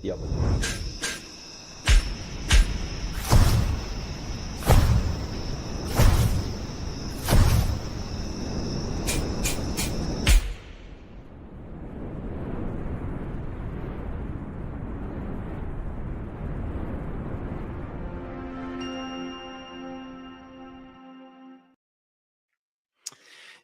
the other.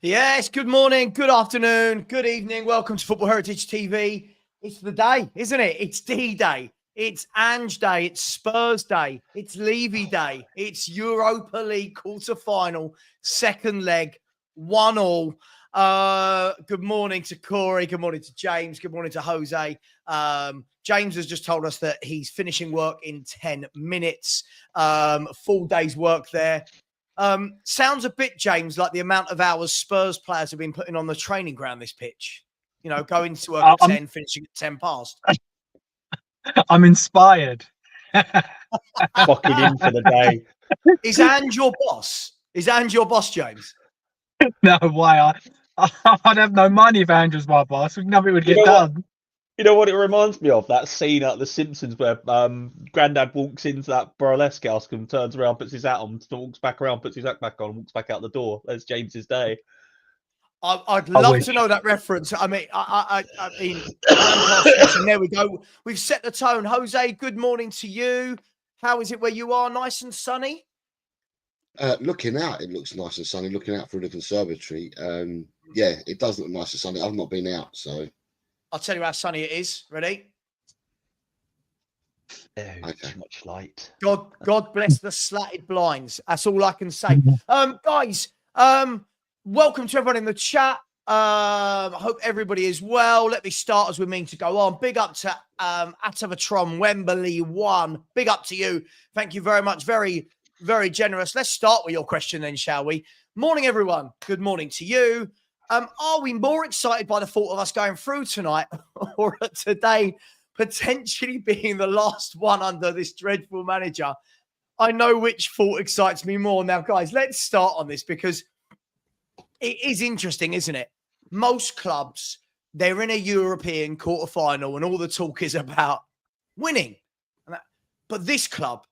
Yes, good morning, good afternoon, good evening. Welcome to Football Heritage TV. It's the day, isn't it? It's D-Day. It's Ange Day. It's Spurs Day. It's Levy Day. It's Europa League quarter-final, second leg, 1-1. Good morning to Corey. Good morning to James. Good morning to Jose. James has just told us that he's finishing work in 10 minutes. Full day's work there. Sounds a bit, James, like the amount of hours Spurs players have been putting on the training ground this pitch. You know, going to work at 10, finishing at 10 past. I'm inspired. Fucking in for the day. Is Ange your boss? Is Ange your boss, James? No, why? I'd have no money if Andrew's my boss. Nothing would get done. You know what it reminds me of? That scene at The Simpsons where Grandad walks into that burlesque house and turns around, puts his hat on, walks back around, puts his hat back on, walks back out the door. That's James's day. I'd love to know that reference. I mean, I mean, and there we go. We've set the tone. Jose, good morning to you. How is it where you are? Nice and sunny? Looking out, it looks nice and sunny. Looking out through the conservatory. Yeah, it does look nice and sunny. I've not been out, so... I'll tell you how sunny it is. Ready? Oh, okay. Too much light. God bless the slatted blinds. That's all I can say. Guys, welcome to everyone in the chat. I hope everybody is well. Let me start as we mean to go on. Big up to Atavatron Wembley 1. Big up to you. Thank you very much. Very, very generous. Let's start with your question then, shall we? Morning, everyone. Good morning to you. Are we more excited by the thought of us going through tonight or today potentially being the last one under this dreadful manager? I know which thought excites me more. Now, guys, let's start on this because it is interesting, isn't it? Most clubs, they're in a European quarterfinal and all the talk is about winning. But this club,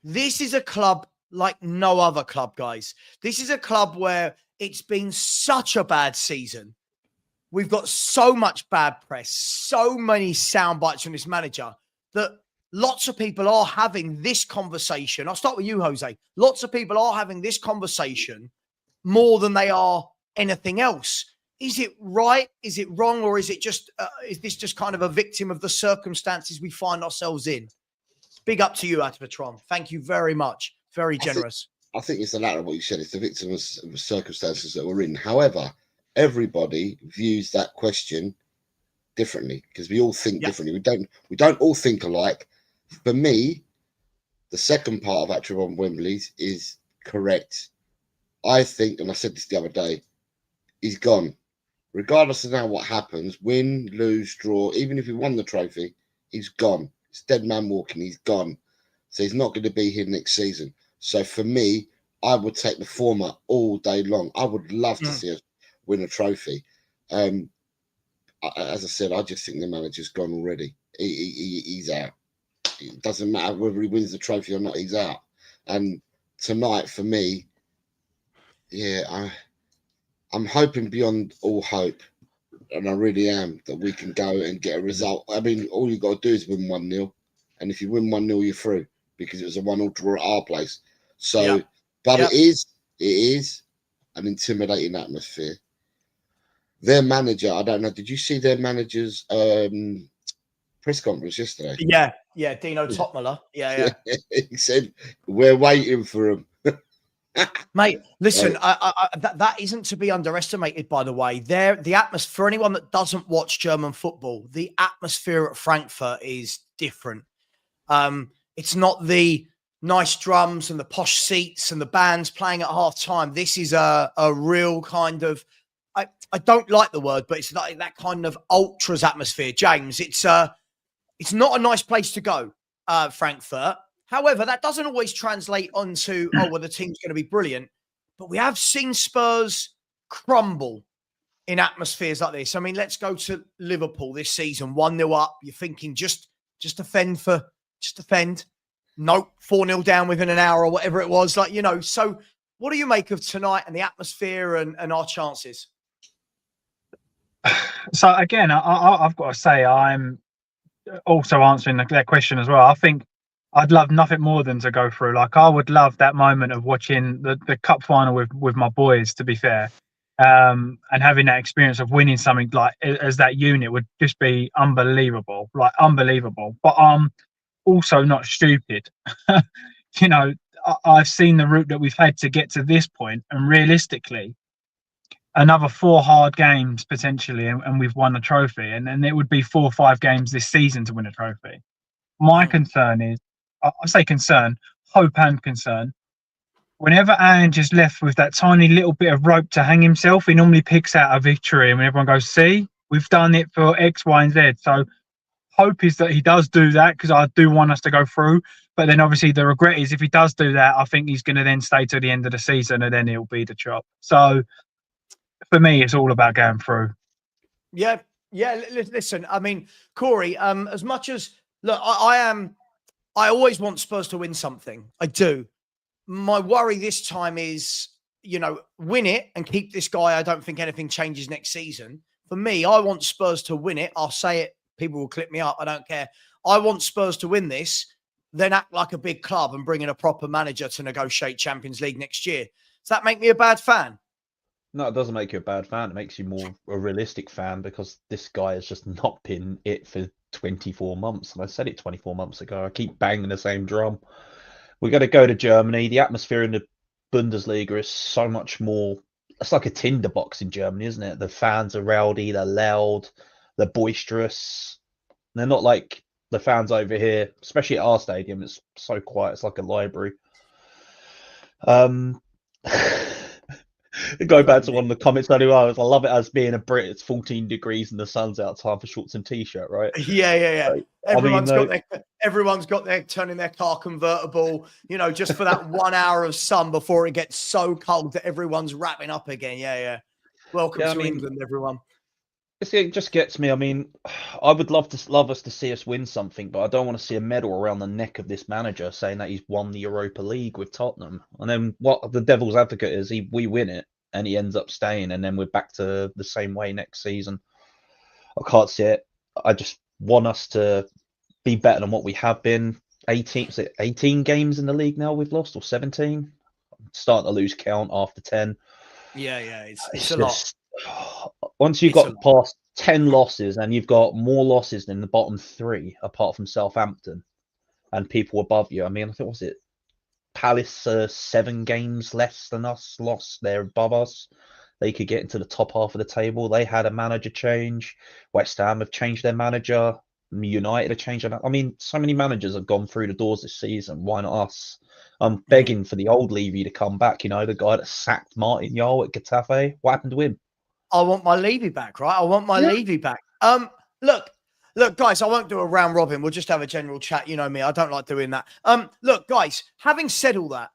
this is a club like no other club, guys. This is a club where it's been such a bad season. We've got so much bad press, so many sound bites from this manager that lots of people are having this conversation. I'll start with you, Jose. Lots of people are having this conversation more than they are anything else. Is it right? Is it wrong? Or is it just, is this just kind of a victim of the circumstances we find ourselves in? Big up to you, Atavatron. Thank you very much. Very generous. I think it's the latter of what you said. It's the victim of the circumstances that we're in. However, everybody views that question differently because we all think differently. We don't all think alike. For me, the second part of Atavatron Wembley's is correct. I think, and I said this the other day, he's gone. Regardless of now what happens, win, lose, draw, even if he won the trophy, he's gone. It's dead man walking. He's gone. So he's not going to be here next season. So for me, I would take the former all day long. I would love to see us win a trophy. As I said, I just think the manager's gone already. He's out. It doesn't matter whether he wins the trophy or not, he's out. And tonight, for me, yeah, I'm hoping beyond all hope, and I really am, that we can go and get a result. I mean, all you've got to do is win 1-0. And if you win 1-0, you're through because it was a 1-1 draw at our place. So, it is an intimidating atmosphere. Their manager, I don't know. Did you see their manager's press conference yesterday? Yeah, Dino Topmuller. Yeah. He said, "We're waiting for him." Mate, listen, that isn't to be underestimated, by the way. The atmosphere, for anyone that doesn't watch German football, the atmosphere at Frankfurt is different. It's not the nice drums and the posh seats and the bands playing at half time. This is a real kind of, I don't like the word, but it's like that kind of ultras atmosphere. James, it's not a nice place to go, Frankfurt. However, that doesn't always translate onto, the team's going to be brilliant. But we have seen Spurs crumble in atmospheres like this. I mean, let's go to Liverpool this season, 1-0 up. You're thinking just just defend. Nope, 4-0 down within an hour or whatever it was. Like, so what do you make of tonight and the atmosphere and our chances? So again, I've got to say, I'm also answering that question as well. I think I'd love nothing more than to go through. Like, I would love that moment of watching the cup final with my boys, to be fair, and having that experience of winning something like as that unit would just be unbelievable, like unbelievable. But also not stupid. I've seen the route that we've had to get to this point, and realistically, another 4 hard games potentially, and we've won a trophy, and then it would be 4 or 5 games this season to win a trophy. My concern is, I say concern, hope and concern. Whenever Ange is left with that tiny little bit of rope to hang himself, he normally picks out a victory, and when everyone goes, see, we've done it for X, Y, and Z. So hope is that he does do that, because I do want us to go through. But then obviously the regret is, if he does do that, I think he's going to then stay to the end of the season, and then it'll be the chop. So for me, it's all about going through. Yeah. Listen, I mean, Corey, as much as look, I always want Spurs to win something. I do. My worry this time is, win it and keep this guy. I don't think anything changes next season. For me, I want Spurs to win it. I'll say it. People will clip me up. I don't care. I want Spurs to win this, then act like a big club and bring in a proper manager to negotiate Champions League next year. Does that make me a bad fan? No, it doesn't make you a bad fan. It makes you more a realistic fan, because this guy has just not been it for 24 months. And I said it 24 months ago. I keep banging the same drum. We're going to go to Germany. The atmosphere in the Bundesliga is so much more. It's like a tinderbox in Germany, isn't it? The fans are rowdy, they're loud, they're boisterous. They're not like the fans over here, especially at our stadium. It's so quiet. It's like a library. Go back to one of the comments I love it as being a Brit. It's 14 degrees and the sun's out. Time for shorts and t-shirt, right? Yeah. Like, Everyone's got their turning their car convertible, just for that 1 hour of sun before it gets so cold that everyone's wrapping up again. Yeah. Welcome to England, everyone. It just gets me. I mean, I would love us to see us win something, but I don't want to see a medal around the neck of this manager saying that he's won the Europa League with Tottenham. And then what the devil's advocate is, we win it and he ends up staying, and then we're back to the same way next season. I can't see it. I just want us to be better than what we have been. 18 games in the league now we've lost, or 17? I'm starting to lose count after 10. Yeah, it's a lot. Once you've got past 10 losses, and you've got more losses than the bottom 3, apart from Southampton and people above you. I mean, I think, was it Palace 7 games less than us lost? They're above us. They could get into the top half of the table. They had a manager change. West Ham have changed their manager. United have changed their. I mean, so many managers have gone through the doors this season. Why not us? I'm begging for the old Levy to come back. The guy that sacked Martin Yol at Getafe. What happened to him? I want my Levy back, right? I want my Levy back. Look, guys, I won't do a round robin. We'll just have a general chat. You know me. I don't like doing that. Look, guys, having said all that,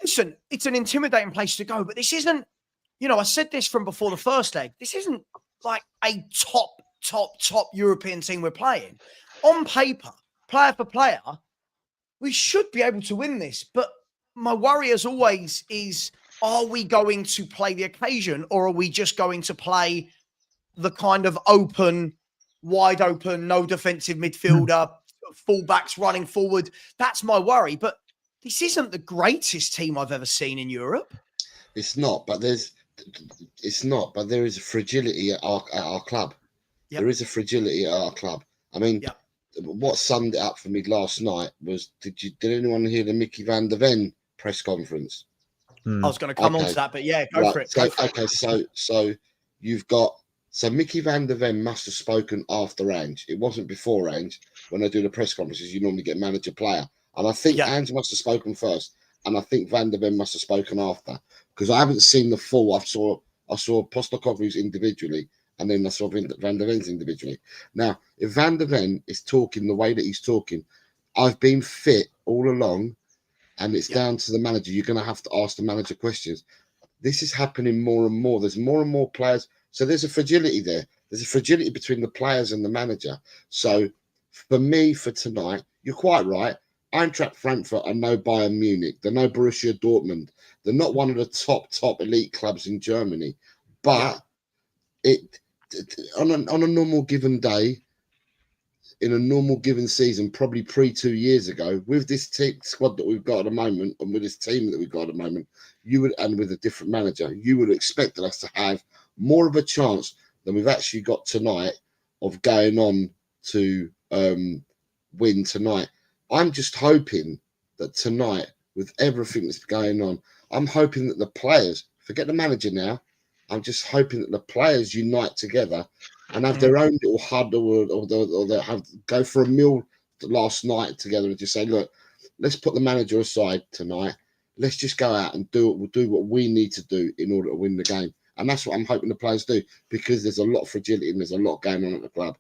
listen, it's an intimidating place to go, but this isn't, I said this from before the first leg. This isn't like a top European team we're playing. On paper, player for player, we should be able to win this. But my worry, as always, is, are we going to play the occasion, or are we just going to play the kind of wide open, no defensive midfielder, fullbacks running forward? That's my worry. But this isn't the greatest team I've ever seen in Europe. It's not, but there is a fragility at our club. Yep. There is a fragility at our club. I mean, what summed it up for me last night was, did anyone hear the Mickey van der Ven press conference? I was going to come on to that, but go for it. So you've got, Mickey van der Ven must have spoken after Ange. It wasn't before Ange. When they do the press conferences, you normally get manager player. And I think Ange must have spoken first. And I think Van der Ven must have spoken after. Because I haven't seen the full. I saw Postecoglou's individually, and then I saw Van der Ven's individually. Now, if Van der Ven is talking the way that he's talking, I've been fit all along, and it's down to the manager. You're going to have to ask the manager questions. This is happening more and more. There's more and more players. So there's a fragility there. There's a fragility between the players and the manager. So for me, for tonight, you're quite right. Eintracht Frankfurt are no Bayern Munich. They're no Borussia Dortmund. They're not one of the top elite clubs in Germany. But on a normal given day, in a normal given season, probably pre 2 years ago, with this squad that we've got at the moment, and with this team that we've got at the moment, and with a different manager, you would have expected us to have more of a chance than we've actually got tonight of going on to win tonight. I'm just hoping that tonight, with everything that's going on, I'm hoping that the players, forget the manager now, I'm just hoping that the players unite together and have their own little huddle, or they go for a meal last night together and just say, look, let's put the manager aside tonight. Let's just go out and do what we need to do in order to win the game. And that's what I'm hoping the players do, because there's a lot of fragility and there's a lot going on at the club.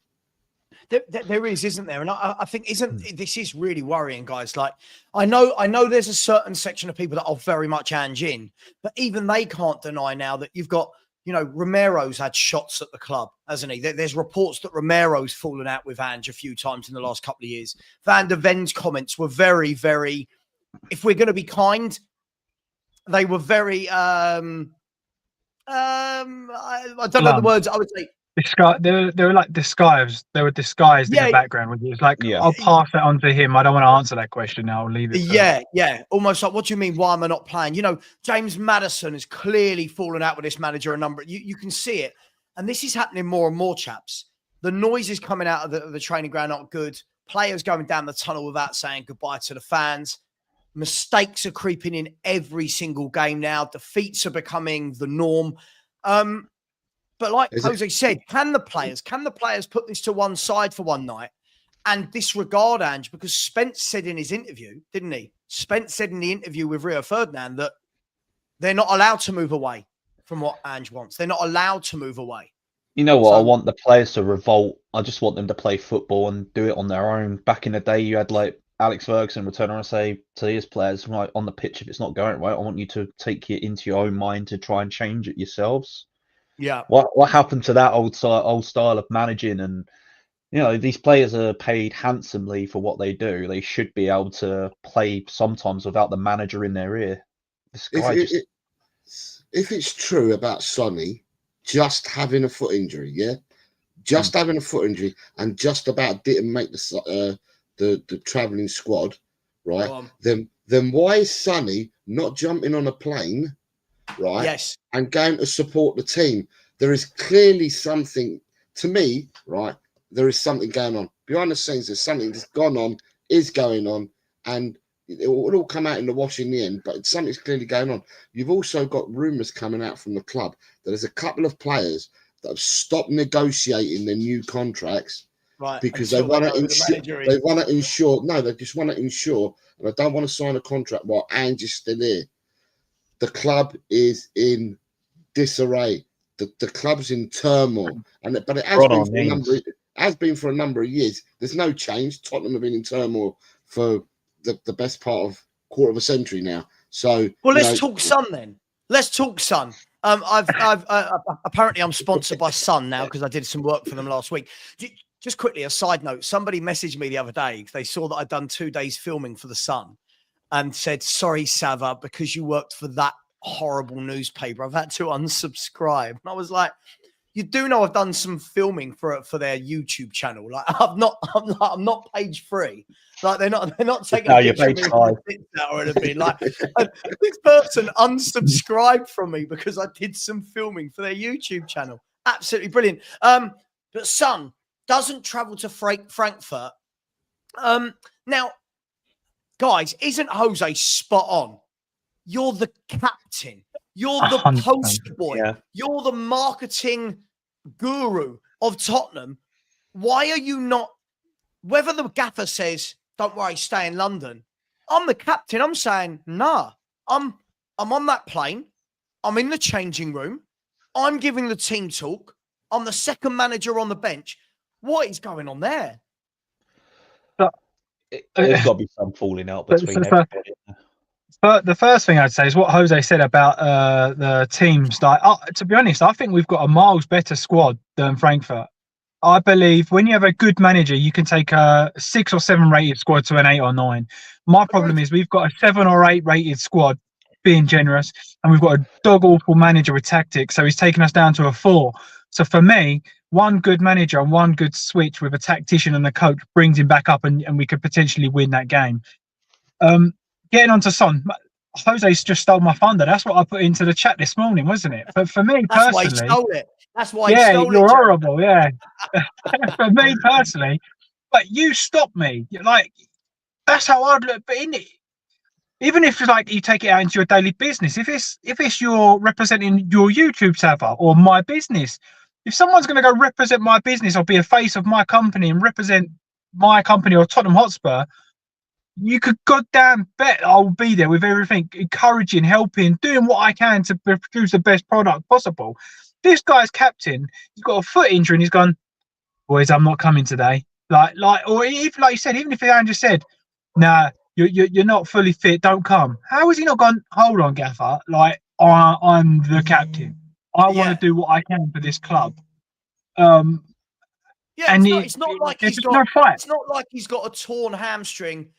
There is, isn't there? And I think this is really worrying, guys. Like, I know there's a certain section of people that are very much Ange in, but even they can't deny now that you've got, Romero's had shots at the club, hasn't he? There's reports that Romero's fallen out with Ange a few times in the last couple of years. Van der Ven's comments were very, very, if we're going to be kind, they were very, I don't know the words, I would say. They were like disguised. They were disguised in the background. It was like, I'll pass that on to him. I don't want to answer that question now. I'll leave it. Yeah. Almost like, what do you mean? Why am I not playing? James Maddison has clearly fallen out with this manager. You can see it. And this is happening more and more, chaps. The noises coming out of the training ground aren't good. Players going down the tunnel without saying goodbye to the fans. Mistakes are creeping in every single game now. Defeats are becoming the norm. But like Jose said, can the players put this to one side for one night and disregard Ange? Because Spence said in his interview, didn't he? Spence said in the interview with Rio Ferdinand that they're not allowed to move away from what Ange wants. They're not allowed to move away. You know what? I want the players to revolt. I just want them to play football and do it on their own. Back in the day, you had like Alex Ferguson would turn around and say to his players, right, on the pitch, if it's not going right, I want you to take it into your own mind to try and change it yourselves. Yeah. What happened to that old style of managing? And these players are paid handsomely for what they do. They should be able to play sometimes without the manager in their ear. This guy if it's true about Sonny just having a foot injury, having a foot injury and just about didn't make the travelling squad, right? Then why is Sonny not jumping on a plane? Right. Yes. And going to support the team? There is clearly something, to me, right? There is something going on behind the scenes. There's something that's is going on, and it will all come out in the wash in the end. But something's clearly going on. You've also got rumours coming out from the club that there's a couple of players that have stopped negotiating their new contracts, right? Because they want to ensure. They want to ensure. No, they just want to ensure, and I don't want to sign a contract while Ange is still here. The club is in disarray. The club's in turmoil, but it has been for a number of years. There's no change. Tottenham have been in turmoil for the best part of quarter of a century now. So, let's talk Sun then. Let's talk Sun. I've apparently I'm sponsored by Sun now because I did some work for them last week. Just quickly, a side note: somebody messaged me the other day. They saw that I'd done 2 days filming for the Sun, and said, "Sorry, Savva, because you worked for that horrible newspaper, I've had to unsubscribe." And I was like, "You do know I've done some filming for their YouTube channel. Like, I'm not page 3. Like, they're not taking a picture of me or anything. Like, this person unsubscribed from me because I did some filming for their YouTube channel. Absolutely brilliant. But Son doesn't travel to Frankfurt. Now, guys, isn't Jose spot on? You're the captain. You're the 100%. post boy. Yeah. You're the marketing guru of Tottenham. Why are you not? Whether the gaffer says, "Don't worry, stay in London," I'm the captain. I'm saying, nah. I'm on that plane. I'm in the changing room. I'm giving the team talk. I'm the second manager on the bench. What is going on there? There's got to be some falling out between everybody. But the first thing I'd say is what Jose said about the teams. Like, to be honest, I think we've got a miles better squad than Frankfurt. I believe when you have a good manager, you can take a 6 or 7 rated squad to an 8 or 9. My problem is we've got a 7 or 8 rated squad, being generous, and we've got a dog awful manager with tactics, so he's taken us down to a 4. So for me, one good manager and one good switch with a tactician and a coach brings him back up, and we could potentially win that game. Getting on to Son, Jose's just stole my thunder. That's what I put into the chat this morning, wasn't it? But for me That's personally, why he stole it. That's why he stole it. You're horrible. Yeah. For me personally, but you stopped me. Like, that's how I'd look. But in it, even if like you take it out into your daily business, if it's you're representing your YouTube Savva or my business, if someone's going to go represent my business or be a face of my company and represent my company or Tottenham Hotspur, you could goddamn bet I'll be there with everything, encouraging, helping, doing what I can to produce the best product possible. This guy's captain, he's got a foot injury and he's gone, boys, I'm not coming today. Or if, like you said, even if Andrew said, nah, you're not fully fit, don't come. How has he not gone, hold on, Gaffer, like, I'm the captain. I want to do what I can for this club. And it's not like he's got no fight. It's not like he's got a torn hamstring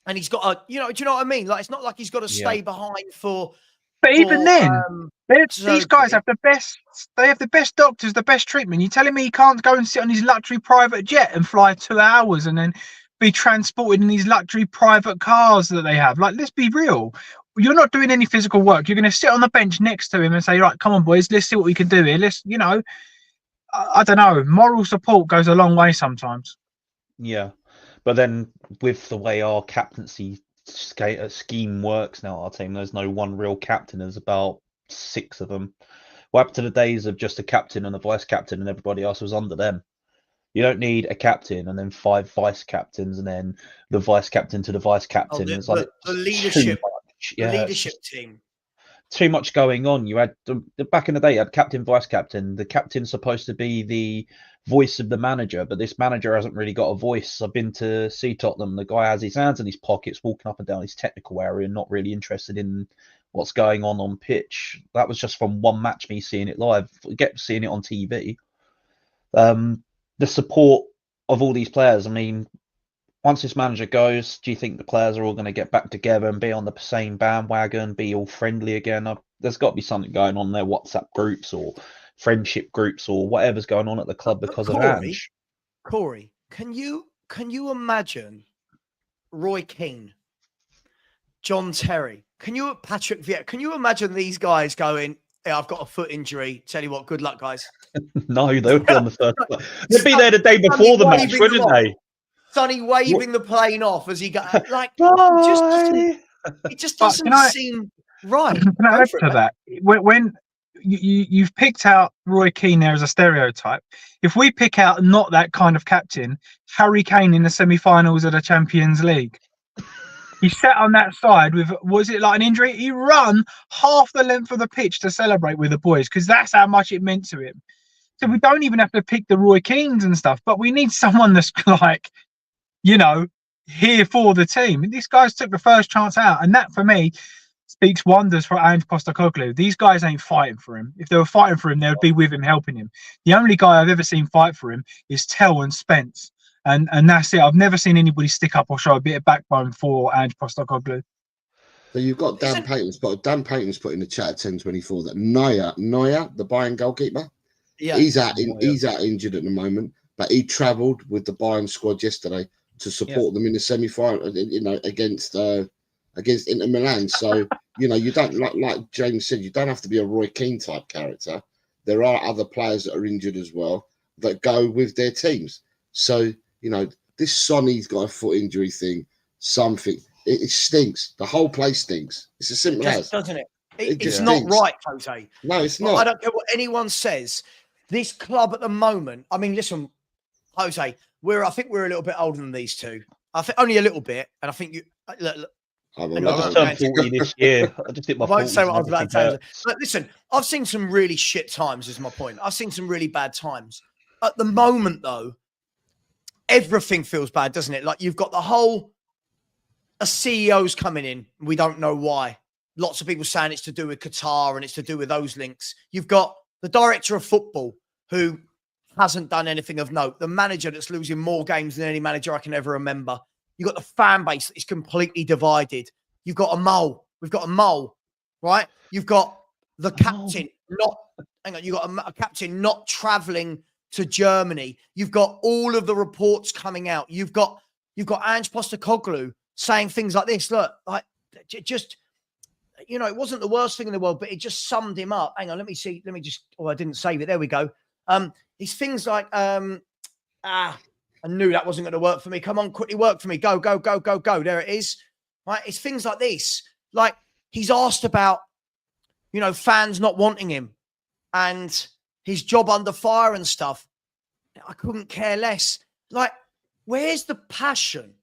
and he's got a, do you know what I mean? Like, it's not like he's got to stay behind for. But even then, these guys have the best. They have the best doctors, the best treatment. You're telling me he can't go and sit on his luxury private jet and fly 2 hours and then be transported in these luxury private cars that they have? Like, let's be real. You're not doing any physical work. You're going to sit on the bench next to him and say, right, come on, boys, let's see what we can do here. Let's, I don't know. Moral support goes a long way sometimes. Yeah. But then with the way our captaincy scheme works now, our team, there's no one real captain. There's about 6 of them. What happened to the days of just a captain and a vice captain and everybody else was under them? You don't need a captain and then 5 vice captains and then the vice captain to the vice captain. It's like the leadership, the leadership team. Too much going on. You had back in the day, you had captain, vice captain. The captain's supposed to be the voice of the manager, but this manager hasn't really got a voice. I've been to see Tottenham. The guy has his hands in his pockets, walking up and down his technical area, not really interested in what's going on pitch. That was just from one match, me seeing it live. Forget seeing it on TV. The support of all these players. I mean, once this manager goes, do you think the players are all going to get back together and be on the same bandwagon, be all friendly again? There's got to be something going on in their WhatsApp groups or friendship groups or whatever's going on at the club because of Ange. Corey, can you imagine Roy Keane, John Terry, Patrick Vieira, can you imagine these guys going, yeah, I've got a foot injury. Tell you what, good luck, guys. No, they would be on the first. They'd be there the day before the match, wouldn't they? Sonny waving the plane off as he got like, it just doesn't seem right. Can I add to that? When you've picked out Roy Keane there as a stereotype, if we pick out not that kind of captain, Harry Kane in the semi-finals of the Champions League, he sat on that side with, was it like an injury? He ran half the length of the pitch to celebrate with the boys because that's how much it meant to him. So we don't even have to pick the Roy Keanes and stuff, but we need someone that's like, here for the team. These guys took the first chance out, and that for me speaks wonders for Angepostecoglou. These guys ain't fighting for him. If they were fighting for him, they would be with him, helping him. The only guy I've ever seen fight for him is Tell and Spence, and that's it. I've never seen anybody stick up or show a bit of backbone for Angepostecoglou. So you've got Dan Payton's put in the chat at 10:24 that Neuer, the Bayern goalkeeper, he's out injured at the moment, but he travelled with the Bayern squad yesterday to support them in the semi-final, against Inter Milan. So, you don't, like James said, you don't have to be a Roy Keane type character. There are other players that are injured as well that go with their teams. So, this Sonny's got a foot injury thing, something. It stinks. The whole place stinks. It's as simple as. Doesn't it? It's not right, Jose. No, it's not. I don't care what anyone says. This club at the moment, I mean, listen, Jose, I think we're a little bit older than these two. I think only a little bit. And I think look, I just turned 40 this year. I just hit my 40s. I won't say what I was about to say. But listen, I've seen some really shit times, is my point. I've seen some really bad times. At the moment, though, everything feels bad, doesn't it? Like, you've got a CEO's coming in. We don't know why. Lots of people saying it's to do with Qatar and it's to do with those links. You've got the director of football who, hasn't done anything of note. The manager that's losing more games than any manager I can ever remember. You've got the fan base that is completely divided. You've got a mole. We've got a mole, right? You've got the captain you've got a captain not traveling to Germany. You've got all of the reports coming out. You've got Angepostecoglou saying things like this. Look, like just, you know, it wasn't the worst thing in the world, but it just summed him up. Hang on, let me see. Let me just, I didn't save it. There we go. These things like, I knew that wasn't going to work for me. Come on, quickly work for me. Go, go, go, go, go. There it is. Right. It's things like this. Like he's asked about, you know, fans not wanting him and his job under fire and stuff. I couldn't care less. Like, where's the passion?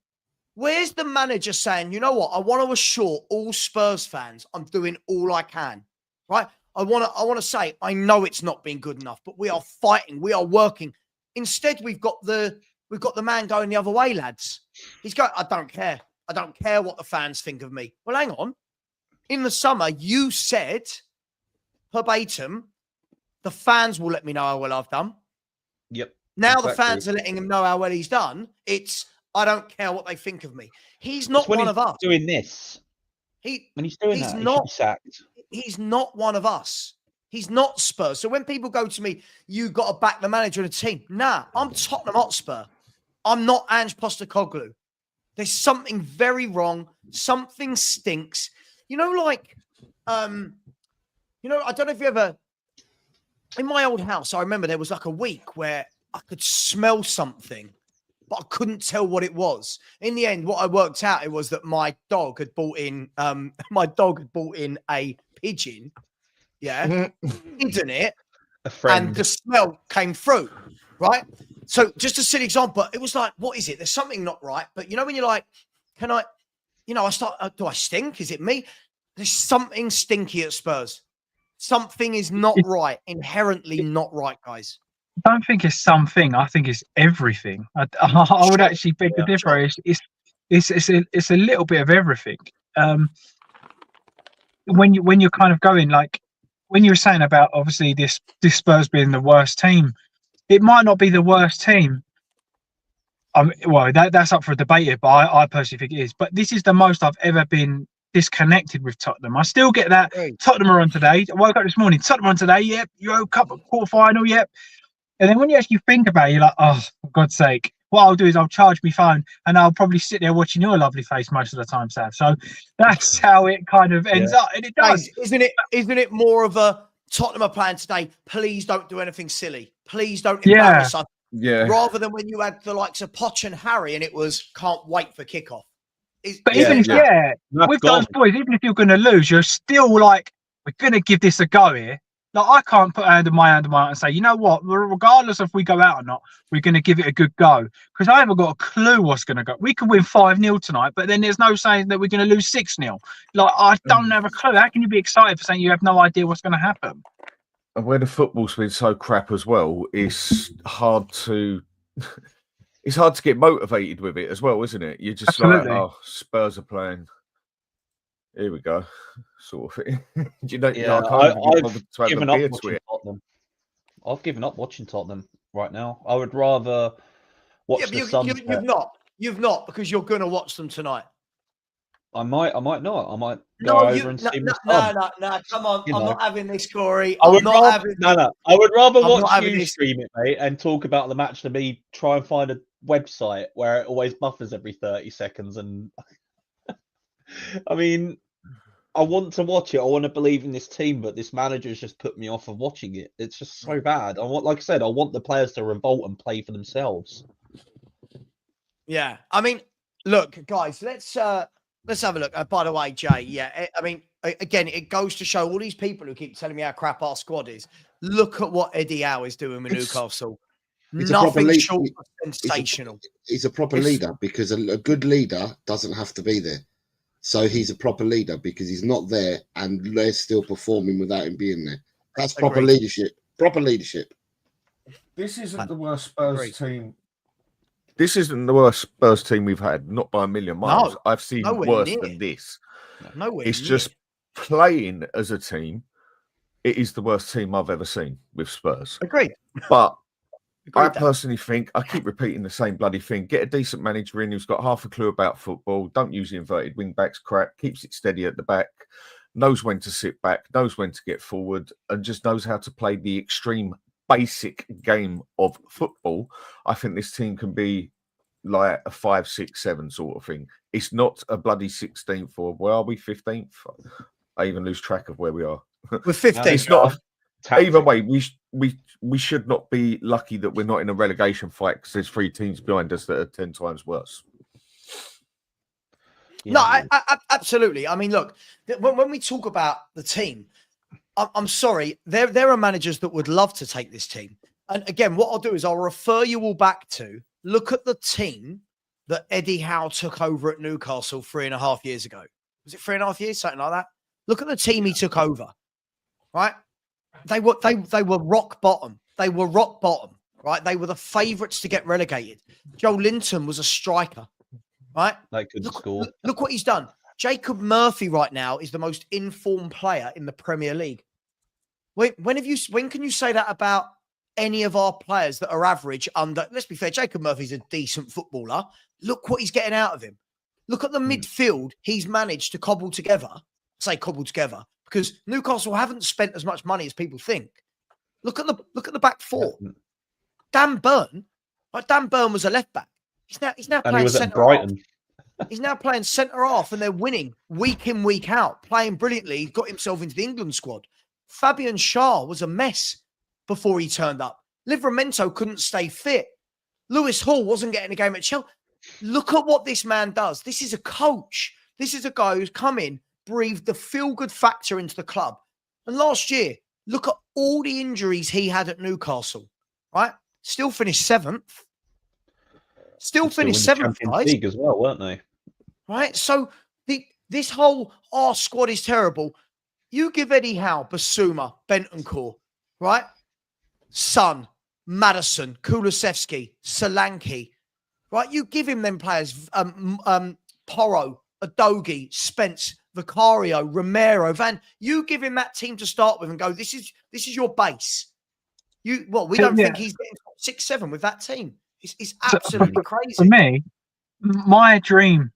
Where's the manager saying, you know what? I want to assure all Spurs fans I'm doing all I can, right? I want to say, I know it's not been good enough, but we are fighting. We are working. Instead, we've got the man going the other way, lads. He's going, I don't care. I don't care what the fans think of me. Well, hang on. In the summer, you said verbatim, the fans will let me know how well I've done. Yep. Now exactly. The fans are letting him know how well he's done. It's, I don't care what they think of me. He's not one of us. Doing this. When he's doing he's that, not, he should be sacked. He's not one of us. He's not Spurs. So when people go to me, you got to back the manager of the team. Nah, I'm Tottenham Hotspur. I'm not Angepostecoglou. There's something very wrong. Something stinks. You know, like, I don't know if you ever, in my old house, I remember there was like a week where I could smell something, but I couldn't tell what it was. In the end, what I worked out, it was that my dog had brought in, a pigeon, hidden it, and the smell came through, right? So just a silly example, it was like, what is it? There's something not right. But you know, when you're like, can I, I start, do I stink? Is it me? There's something stinky at Spurs. Something is not right, inherently not right, guys. I don't think it's something. I think it's everything. I would actually beg to differ. It's a little bit of everything. When you're kind of going, like when you were saying about obviously this Spurs being the worst team, it might not be the worst team. Well, that's up for a debate, but I personally think it is. But this is the most I've ever been disconnected with Tottenham. I still get that. Tottenham are on today. I woke up this morning. Tottenham on today. Yep. Euro Cup quarter-final. Yep. And then when you actually think about it, you're like, oh, for God's sake. What I'll do is I'll charge my phone and I'll probably sit there watching your lovely face most of the time, Sav. So that's how it kind of ends up. And it does. Isn't it more of a Tottenham are playing today? Please don't do anything silly. Please don't embarrass us. Yeah. Rather than when you had the likes of Poch and Harry and it was can't wait for kickoff. But even if, with those boys, even if you're going to lose, you're still like, we're going to give this a go here. Like, I can't put my hand on my heart and say, you know what, regardless if we go out or not, we're going to give it a good go. Because I haven't got a clue what's going to go. We could win 5-0 tonight, but then there's no saying that we're going to lose 6-0. Like, I don't have a clue. How can you be excited for saying you have no idea what's going to happen? And where the football's been so crap as well, it's hard to get motivated with it as well, isn't it? You're just like, oh, Spurs are playing. Here we go, sort of thing. I've given up watching Tottenham. I've given up watching Tottenham right now. I would rather watch the Suns. You've not, because you're going to watch them tonight. I might not. I might go over and see. No, come on. I'm not having this, Corey. I would rather watch you stream it, mate, and talk about the match than me try and find a website where it always buffers every 30 seconds. And I mean, I want to watch it. I want to believe in this team, but this manager's just put me off of watching it. It's just so bad. Like I said, I want the players to revolt and play for themselves. Yeah, I mean, look, guys, let's have a look. By the way, Jay, I mean, again, it goes to show all these people who keep telling me how crap our squad is. Look at what Eddie Howe is doing with Newcastle. Nothing short of sensational. He's a proper leader, because a good leader doesn't have to be there. So he's a proper leader because he's not there and they're still performing without him being there. That's proper leadership. Proper leadership. This isn't the worst Spurs team. This isn't the worst Spurs team we've had, not by a million miles. No, I've seen worse than this. It's just playing as a team. It is the worst team I've ever seen with Spurs. Agreed. But I personally think, I keep repeating the same bloody thing. Get a decent manager in who's got half a clue about football. Don't use the inverted wing backs crap. Keeps it steady at the back. Knows when to sit back. Knows when to get forward. And just knows how to play the extreme basic game of football. I think this team can be like a 5, 6, 7 sort of thing. It's not a bloody 16th or where are we? 15th? I even lose track of where we are. We're 15th. It's not. Either way, we should not be lucky that we're not in a relegation fight because there's 3 teams behind us that are 10 times worse. Yeah. No, I absolutely. I mean, look, when we talk about the team, I'm sorry, there are managers that would love to take this team. And again, what I'll do is I'll refer you all back to look at the team that Eddie Howe took over at Newcastle 3.5 years ago. Was it 3.5 years? Something like that. Look at the team he took over, right? They were rock bottom. They were rock bottom, right? They were the favourites to get relegated. Joe Linton was a striker, right? They couldn't score. Look what he's done. Jacob Murphy right now is the most informed player in the Premier League. When can you say that about any of our players that are average under? Let's be fair, Jacob Murphy's a decent footballer. Look what he's getting out of him. Look at the midfield he's managed to cobble together. I say cobble together because Newcastle haven't spent as much money as people think. Look at the back four. Dan Burn, like Dan Burn was a left back. He's now and playing he was at centre Brighton. half. He's now playing centre half, and they're winning week in, week out, playing brilliantly. He got himself into the England squad. Fabian Schär was a mess before he turned up. Livramento couldn't stay fit. Lewis Hall wasn't getting a game at Chelsea. Look at what this man does. This is a coach. This is a guy who's come in, breathed the feel-good factor into the club. And last year, look at all the injuries he had at Newcastle, right? Still finished 7th. Still finished 7th, guys. League as well, weren't they? Right? So this whole, our squad is terrible. You give Eddie Howe, Basuma, Bentancur, right? Son, Maddison, Kulusevski, Solanke, right? You give him them players, Porro, Adogi, Spence, Vicario, Romero, Van. You give him that team to start with and go, this is your base. We don't think he's getting 6, 7 with that team. It's absolutely crazy. For me, my dream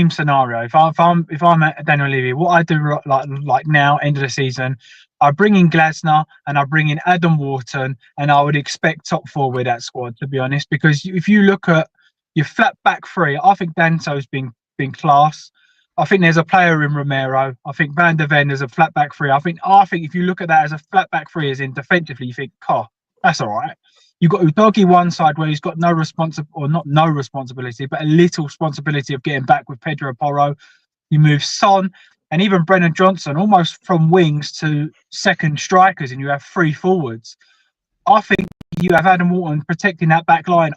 scenario, if I'm at Daniel Levy, what I do like now, end of the season, I bring in Glasner and I bring in Adam Wharton, and I would expect top 4 with that squad, to be honest, because if you look at your flat back 3, I think Danto's been class. I think there's a player in Romero. I think Van der Ven is a flat back 3. I think if you look at that as a flat back 3, as in defensively, you think, that's all right. You've got Udogi one side where he's got not no responsibility, but a little responsibility of getting back with Pedro Porro. You move Son and even Brennan Johnson almost from wings to second strikers, and you have 3 forwards. I think you have Adam Wharton protecting that back line.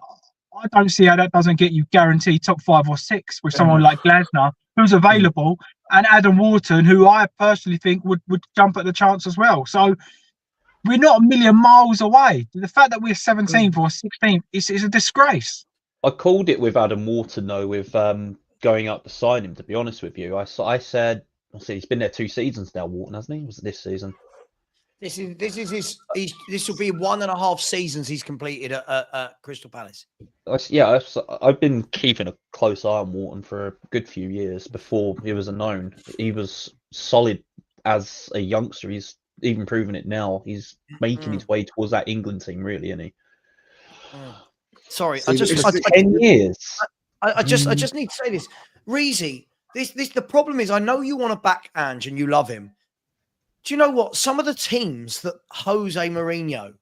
I don't see how that doesn't get you guaranteed top 5 or 6 with someone like Glasner, who's available, and Adam Wharton, who I personally think would jump at the chance as well. So we're not a million miles away. The fact that we're 17th or 16th is a disgrace. I called it with Adam Wharton, though, with going up to sign him, to be honest with you. I said he's been there 2 seasons now, Wharton, hasn't he? Was it this season? This will be 1.5 seasons he's completed at Crystal Palace. I've been keeping a close eye on Wharton for a good few years before he was known. He was solid as a youngster. He's even proven it now. He's making his way towards that England team, really, isn't he? Sorry, I just 10 years. I just need to say this, Reezy. The problem is, I know you want to back Ange and you love him. Do you know what? Some of the teams that Jose Mourinho,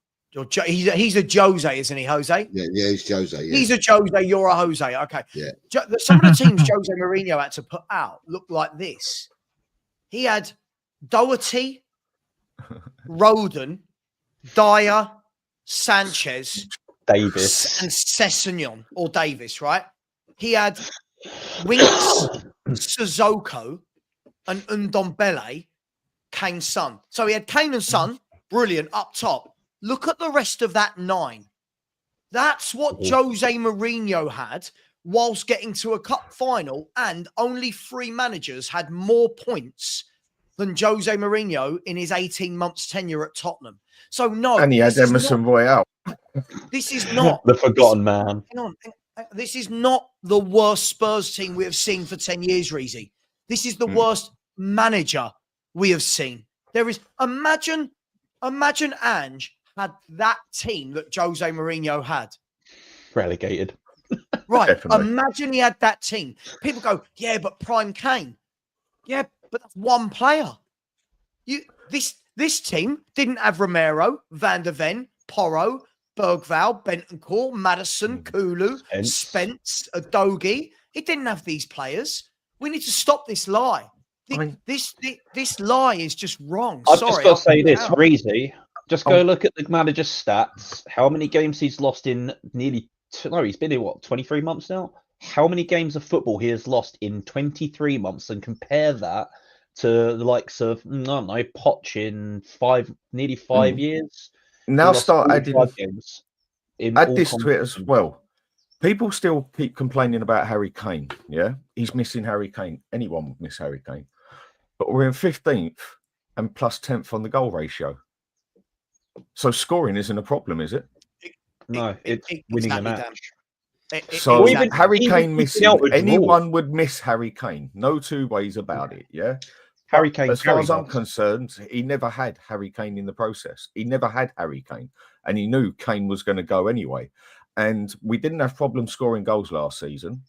he's a Jose, isn't he, Jose? Yeah, he's Jose. Yeah. He's a Jose, you're a Jose. Okay. Yeah. Some of the teams Jose Mourinho had to put out look like this. He had Doherty, Roden, Dyer, Sanchez, Davis, and Sessegnon or Davis, right? He had Winks, Sissoko, and Ndombele, Kane's son. So he had Kane and Son, brilliant, up top. Look at the rest of that 9. That's what Jose Mourinho had whilst getting to a cup final, and only 3 managers had more points than Jose Mourinho in his 18 months tenure at Tottenham. So no. And he had Emerson Royale. This is not the forgotten man. Hang on. This is not the worst Spurs team we have seen for 10 years, Reezy. This is the worst manager we have seen. There is imagine Ange had that team that Jose Mourinho had. Relegated. Right. Definitely. Imagine he had that team. People go, yeah, but Prime Kane. Yeah, but that's one player. This team didn't have Romero, Van der Ven, Porro, Bergvall, Bentancur, Maddison, Kulu, Spence, Adogi. It didn't have these players. We need to stop this lie. This lie is just wrong. I've Sorry, just got to say this, Reezy. Just go look at the manager's stats. How many games he's lost in he's been here, 23 months now? How many games of football he has lost in 23 months, and compare that to the likes of, Poch in nearly 5 years. Now start adding games. Add this to it as well. People still keep complaining about Harry Kane. Yeah, he's missing Harry Kane. Anyone would miss Harry Kane. But we're in 15th and plus 10th on the goal ratio. So scoring isn't a problem, is it? No, it's winning a match. So Harry Kane missing, anyone would miss Harry Kane. No two ways about it. Yeah. Harry Kane. As far as I'm concerned, he never had Harry Kane in the process. He never had Harry Kane, and he knew Kane was going to go anyway. And we didn't have problems scoring goals last season.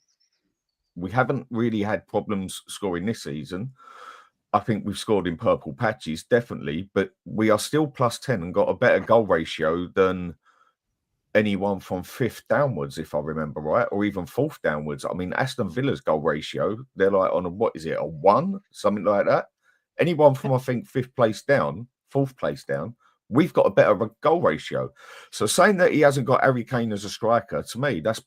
We haven't really had problems scoring this season. I think we've scored in purple patches, definitely, but we are still plus 10 and got a better goal ratio than anyone from 5th downwards, if I remember right, or even 4th downwards. I mean, Aston Villa's goal ratio, they're like on a 1, something like that. Anyone from, I think, 5th place down, 4th place down, we've got a better goal ratio. So saying that he hasn't got Harry Kane as a striker, to me, that's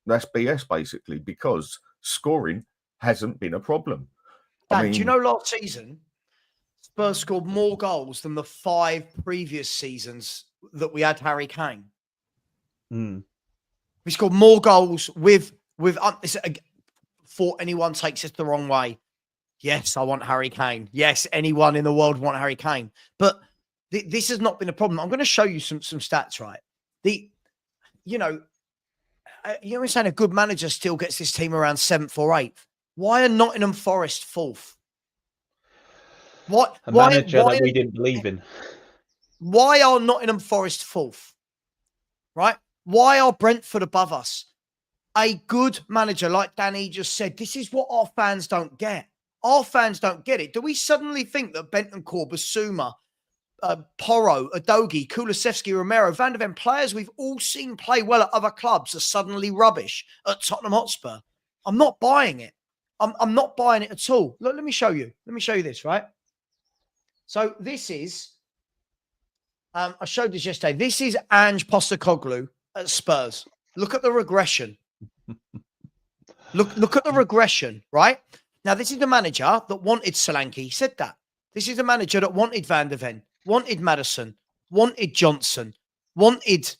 BS, basically, because scoring hasn't been a problem. Dan, do you know last season, Spurs scored more goals than the 5 previous seasons that we had Harry Kane? We scored more goals with before anyone takes it the wrong way. Yes, I want Harry Kane. Yes, anyone in the world want Harry Kane. But this has not been a problem. I'm going to show you some stats, right? You're saying a good manager still gets this team around 7th or 8th. Why are Nottingham Forest 4th? A manager that we didn't believe in. Why are Nottingham Forest 4th? Right? Why are Brentford above us? A good manager, like Danny just said, this is what our fans don't get. Our fans don't get it. Do we suddenly think that Bentancur, Basuma, Porro, Adogi, Kulusevski, Romero, Van der Ven, players we've all seen play well at other clubs, are suddenly rubbish at Tottenham Hotspur? I'm not buying it. I'm not buying it at all. Look, let me show you. Let me show you this, right? So this is, I showed this yesterday. This is Angepostecoglou at Spurs. Look at the regression. Look at the regression, right? Now, this is the manager that wanted Solanke. He said that. This is the manager that wanted Van der Ven, wanted Maddison, wanted Johnson, wanted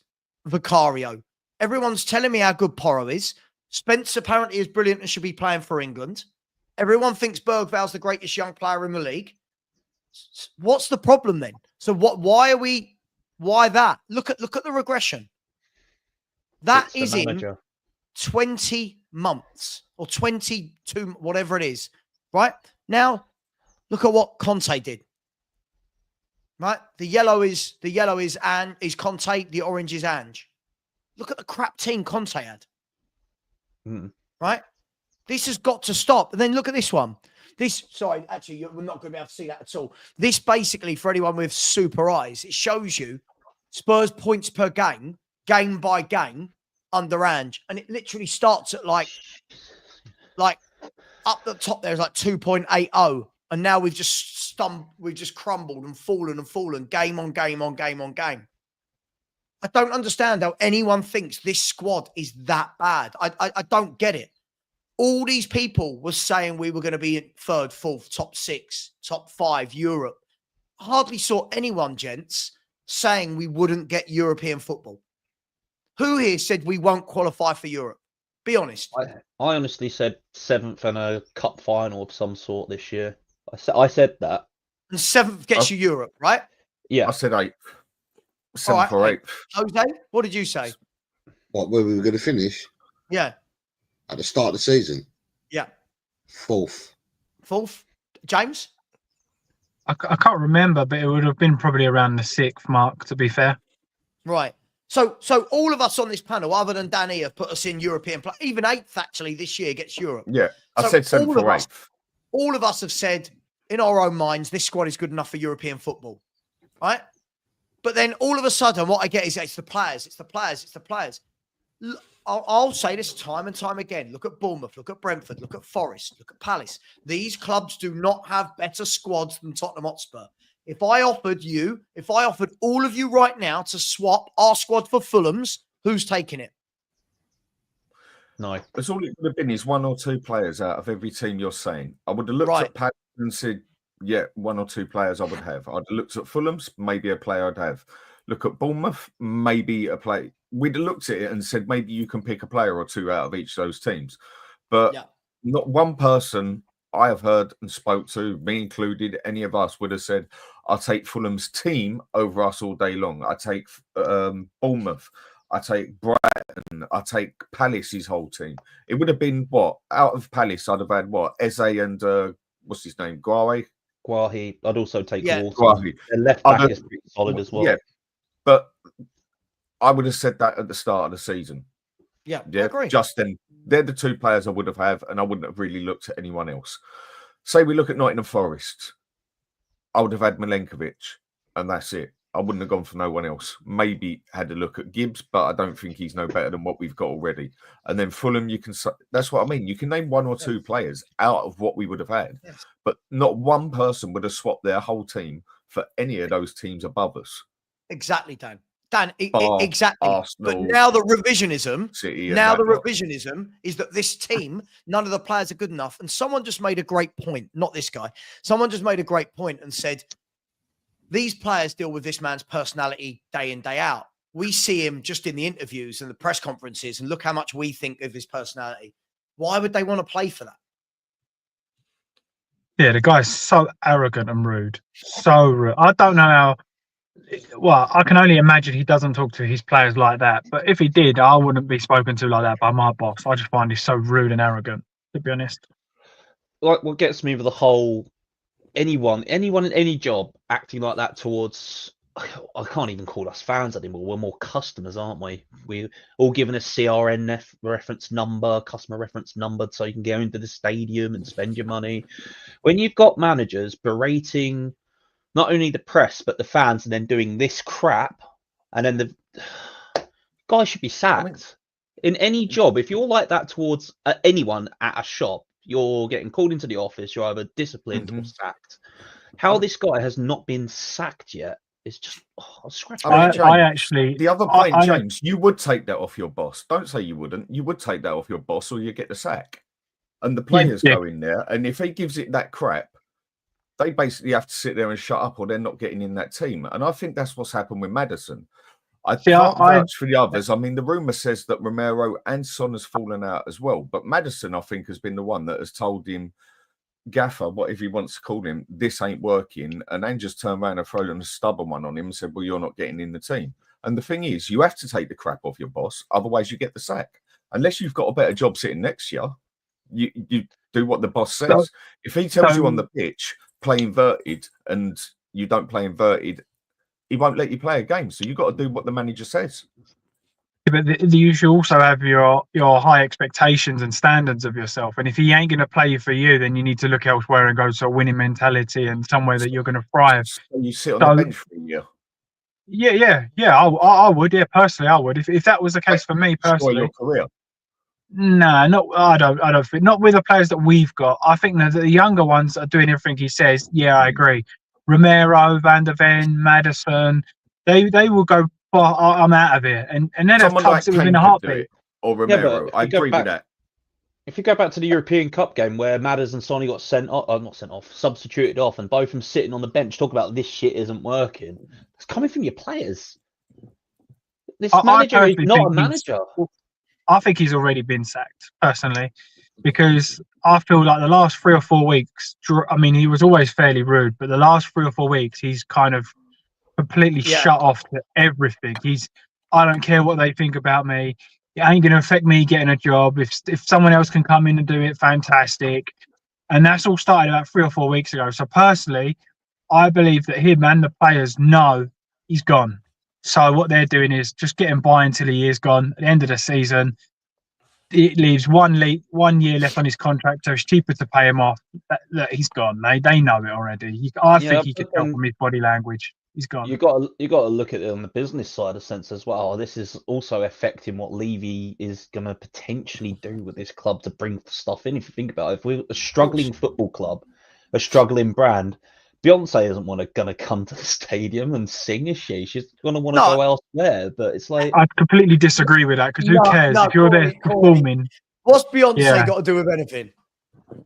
Vicario. Everyone's telling me how good Porro is. Spence apparently is brilliant and should be playing for England. Everyone thinks Bergvall's the greatest young player in the league. What's the problem then? So why that? Look at the regression. That is in 20 months or 22, whatever it is. Right? Now, look at what Conte did. Right? The yellow is Conte, the orange is Ange. Look at the crap team Conte had. Right? This has got to stop. And then look at this one. Sorry, actually, we're not going to be able to see that at all. This basically, for anyone with super eyes, it shows you Spurs points per game, game by game, under Ange. And it literally starts at like up the top there's like 2.80. And now we've just crumbled and fallen, game on game on game on game. I don't understand how anyone thinks this squad is that bad. I don't get it. All these people were saying we were going to be in 3rd, 4th, top 6, top 5, Europe. I hardly saw anyone, gents, saying we wouldn't get European football. Who here said we won't qualify for Europe? Be honest. I honestly said 7th and a cup final of some sort this year. I said that. And 7th gets you Europe, right? Yeah. I said 8th. 7th or 8th. Jose, what did you say? What, where we were going to finish? Yeah. At the start of the season? Yeah. 4th. 4th? James? I can't remember, but it would have been probably around the 6th mark, to be fair. Right. So all of us on this panel, other than Danny, have put us in European play. Even 8th, actually, this year gets Europe. Yeah, I said 7th or 8th. All of us have said, in our own minds, this squad is good enough for European football. Right? But then all of a sudden, what I get is it's the players, it's the players, it's the players. I'll say this time and time again. Look at Bournemouth, look at Brentford, look at Forest, look at Palace. These clubs do not have better squads than Tottenham Hotspur. If I offered all of you right now to swap our squad for Fulham's, who's taking it? No. That's all it would have been is 1 or 2 players out of every team you're saying. I would have looked at Palace and said, yeah, 1 or 2 players I would have. I'd have looked at Fulham's, maybe a player I'd have. Look at Bournemouth, maybe a play. We'd have looked at it and said, maybe you can pick a player or 2 out of each of those teams. But not one person I have heard and spoke to, me included, any of us would have said, I'll take Fulham's team over us all day long. I take Bournemouth. I take Brighton. I take Palace's whole team. It would have been what? Out of Palace, I'd have had what? Eze and what's his name? Guahi. I'd also take Walton. Guahi. The left back is pretty solid as well. Yeah, but I would have said that at the start of the season. Yeah, I agree. Just then, they're the 2 players I would have had, and I wouldn't have really looked at anyone else. Say we look at Nottingham Forest, I would have had Milenkovic, and that's it. I wouldn't have gone for no one else. Maybe had a look at Gibbs, but I don't think he's no better than what we've got already. And then Fulham, you can. That's what I mean. You can name 1 or 2 players out of what we would have had, but not one person would have swapped their whole team for any of those teams above us. Exactly, Dan. Exactly. Arsenal, but now the revisionism, City, revisionism is that this team, none of the players are good enough. And someone just made a great point, not this guy. Someone just made a great point and said, these players deal with this man's personality day in, day out. We see him just in the interviews and the press conferences, and look how much we think of his personality. Why would they want to play for that? Yeah, the guy's so arrogant and rude. So rude. I don't know how. Well, I can only imagine he doesn't talk to his players like that. But if he did, I wouldn't be spoken to like that by my boss. I just find he's so rude and arrogant, to be honest. Like, what gets me with the whole anyone in any job acting like that towards, I can't even call us fans anymore. We're more customers, aren't we? We're all given a CRN reference number, customer reference number, so you can go into the stadium and spend your money. When you've got managers berating not only the press but the fans, and then doing this crap, and then the guy should be sacked. In any job, if you're like that towards anyone at a shop, you're getting called into the office, you're either disciplined or sacked. How this guy has not been sacked yet is just I actually, the other point, James, you would take that off your boss. Don't say you wouldn't. You would take that off your boss, or you get the sack. And the players go in there, and if he gives it that crap, they basically have to sit there and shut up, or they're not getting in that team. And I think that's what's happened with Maddison. I can't vouch for the others. I mean, the rumour says that Romero and Son has fallen out as well. But Maddison, I think, has been the one that has told him, Gaffer, whatever he wants to call him, this ain't working. And then just turned around and thrown a stubborn one on him and said, well, you're not getting in the team. And the thing is, you have to take the crap off your boss. Otherwise, you get the sack. Unless you've got a better job sitting next to you, you do what the boss says. If he tells you on the pitch, play inverted, and you don't play inverted, he won't let you play a game. So you've got to do what the manager says. But you should also have your high expectations and standards of yourself. And if he ain't going to play for you, then you need to look elsewhere and go to a winning mentality and somewhere that you're going to thrive. So you sit on the bench for a year. Yeah. I would. Yeah, personally, I would. If that was the case for me personally. Your career. No, I don't think. Not with the players that we've got. I think that the younger ones are doing everything he says. Yeah, I agree. Romero, Van der Ven, Maddison, they will go, I'm out of here. And then have clubs within a heartbeat. Or Romero, I agree with that. If you go back to the European Cup game where Maddison and Sonny got substituted off, and both of them sitting on the bench talk about this shit isn't working, it's coming from your players. This manager is not a manager. I think he's already been sacked, personally, because I feel like the last 3 or 4 weeks, I mean, he was always fairly rude, but the last 3 or 4 weeks, he's kind of completely shut off to everything. I don't care what they think about me. It ain't going to affect me getting a job. If someone else can come in and do it, fantastic. And that's all started about 3 or 4 weeks ago. So personally, I believe that him and the players know he's gone. So what they're doing is just getting by until he is gone. At the end of the season, it leaves 1 year left on his contract, so it's cheaper to pay him off. That he's gone. They know it already. I think he could tell from his body language. He's gone. You got to look at it on the business side of sense as well. This is also affecting what Levy is going to potentially do with this club to bring stuff in. If you think about it, if we're a struggling football club, a struggling brand, Beyonce isn't going to come to the stadium and sing, is she? She's going to want to go elsewhere. But it's like, I completely disagree with that, because who cares if you're there performing? What's Beyonce got to do with anything?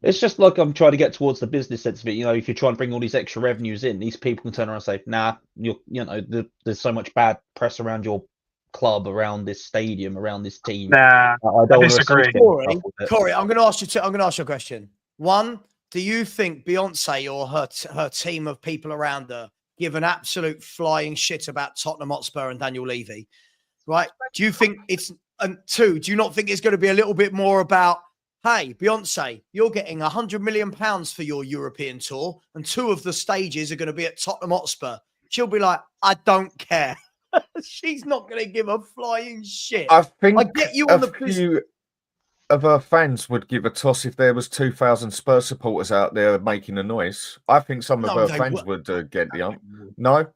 It's just like I'm trying to get towards the business sense of it. You know, if you're trying to bring all these extra revenues in, these people can turn around and say, "Nah, there's so much bad press around your club, around this stadium, around this team." Nah, I disagree. Corey, I'm going to ask you. I'm going to ask you a question. One, do you think Beyonce or her team of people around her give an absolute flying shit about Tottenham Hotspur and Daniel Levy? Right? Do you think it's? And two, do you not think it's going to be a little bit more about, hey, Beyonce, you're getting £100 million for your European tour, and 2 of the stages are going to be at Tottenham Hotspur? She'll be like, I don't care. She's not going to give a flying shit. I think I get you on a few of her fans would give a toss if there was 2,000 Spurs supporters out there making a noise. I think some of her fans would get the ump. No?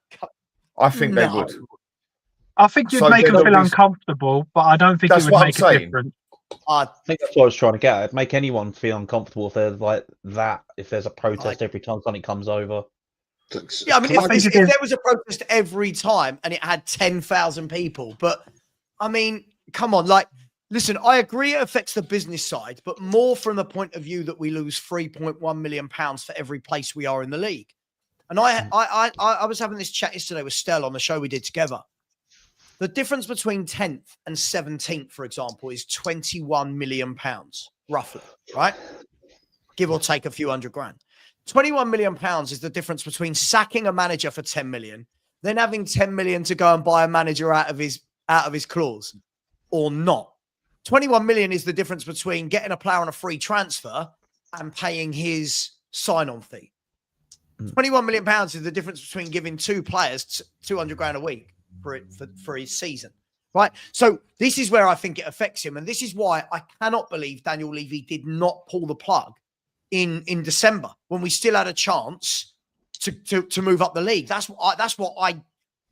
I think they would. I think you'd make them feel uncomfortable, but I don't think it would make a difference. I think that's what I was trying to get at. It'd make anyone feel uncomfortable if they're like that, if there's a protest every time something comes over. Yeah, I mean, if there was a protest every time and it had 10,000 people, but I mean, come on, like, listen, I agree it affects the business side, but more from the point of view that we lose £3.1 million for every place we are in the league. And I was having this chat yesterday with Stell on the show we did together. The difference between 10th and 17th, for example, is £21 million, roughly, right? Give or take a few hundred grand. £21 million is the difference between sacking a manager for 10 million, then having 10 million to go and buy a manager out of his clause, or not. 21 million is the difference between getting a player on a free transfer and paying his sign-on fee. £21 million is the difference between giving 2 players 200 grand a week for his season, right? So this is where I think it affects him, and this is why I cannot believe Daniel Levy did not pull the plug in December when we still had a chance to move up the league. That's what I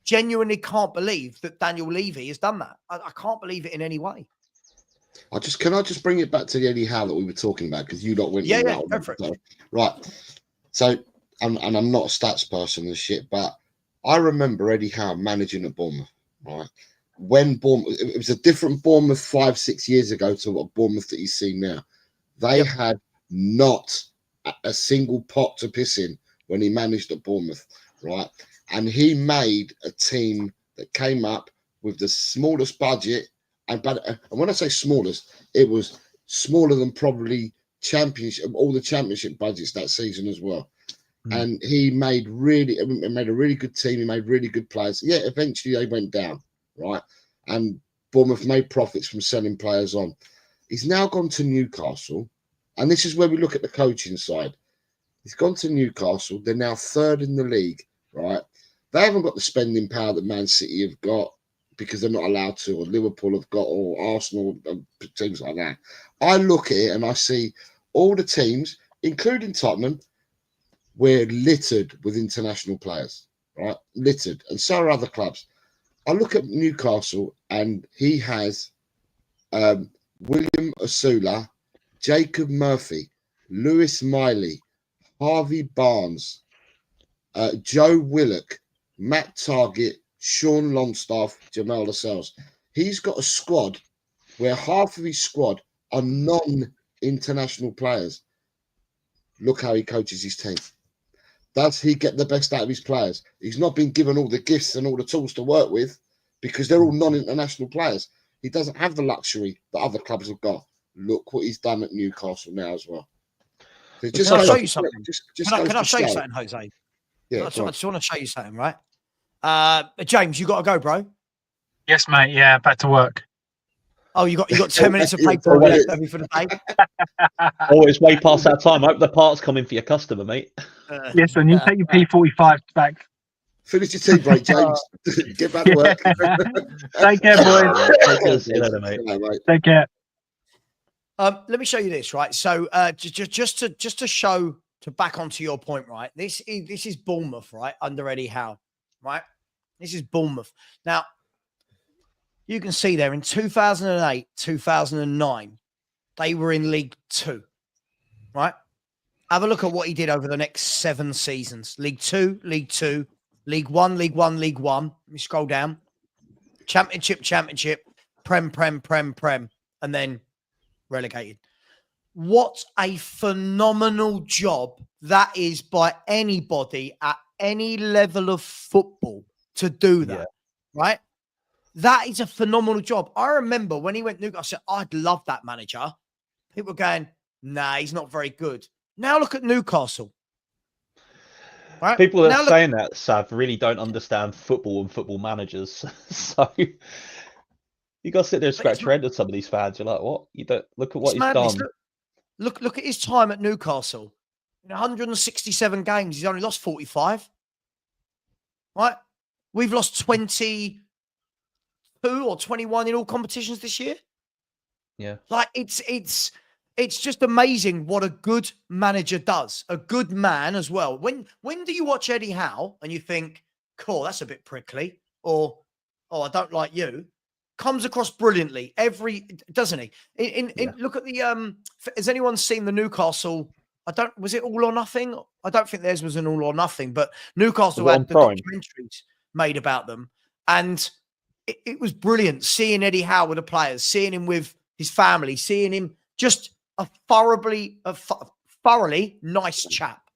genuinely can't believe, that Daniel Levy has done that. I can't believe it in any way. Can I just bring it back to the Eddie Howe that we were talking about, because you lot went go for it. So, right. So and I'm not a stats person and shit, but I remember Eddie Howe managing at Bournemouth, right? When Bournemouth, it was a different Bournemouth 5-6 years ago to what Bournemouth that you see now. They had not a single pot to piss in when he managed at Bournemouth, right? And he made a team that came up with the smallest budget, and when I say smallest, it was smaller than probably all the championship budgets that season as well. And he made a really good team. He made really good players. Yeah, eventually they went down, right? And Bournemouth made profits from selling players on. He's now gone to Newcastle, and this is where we look at the coaching side. He's gone to Newcastle. They're now 3rd in the league, right? They haven't got the spending power that Man City have got because they're not allowed to, or Liverpool have got, or Arsenal, teams like that. I look at it and I see all the teams, including Tottenham, we're littered with international players, right? Littered. And so are other clubs. I look at Newcastle and he has William Osula, Jacob Murphy, Lewis Miley, Harvey Barnes, Joe Willock, Matt Targett, Sean Longstaff, Jamal Lascelles. He's got a squad where half of his squad are non-international players. Look how he coaches his team. Does he get the best out of his players? He's not been given all the gifts and all the tools to work with because they're all non-international players. He doesn't have the luxury that other clubs have got. Look what he's done at Newcastle now as well. So can I show you something? Can I show you something, Jose? Yeah, I just want to show you something, right? James, you got to go, bro. Yes, mate. Yeah, back to work. Oh, you got 10 minutes of paper left, have you, for the day? Always way past that time. I hope the part's coming for your customer, mate. Listen, you take your P45 back. Finish your tea break, James. Get back to work. Take care, boys. See you later, mate. Take care. Let me show you this, right? So just to show, to back onto your point, right? This is Bournemouth, right? Under Eddie Howe, right? This is Bournemouth. Now, you can see there in 2008, 2009, they were in League 2, right? Have a look at what he did over the next 7 seasons. League 2, League 2, League 1, League 1, League 1. Let me scroll down. Championship, Prem, and then relegated. What a phenomenal job that is by anybody at any level of football to do that, right? That is a phenomenal job. I remember when he went Newcastle, I said, I'd love that manager. People were going, nah, he's not very good. Now look at Newcastle. Right? People that are saying that, Sav, really don't understand football and football managers. So you got to sit there and scratch your head at some of these fans. You're like, what? You don't look at what he's done. Look at his time at Newcastle. In 167 games, he's only lost 45. Right? We've lost 22 or 21 in all competitions this year. Yeah. Like it's just amazing what a good manager does. A good man as well. When do you watch Eddie Howe and you think, cool, that's a bit prickly, or oh, I don't like you? Comes across brilliantly doesn't he? Look at the has anyone seen the Newcastle? Was it All or Nothing? I don't think theirs was an All or Nothing, but Newcastle had the documentaries made about them, and it was brilliant seeing Eddie Howe with the players, seeing him with his family, seeing him just a thoroughly nice chap,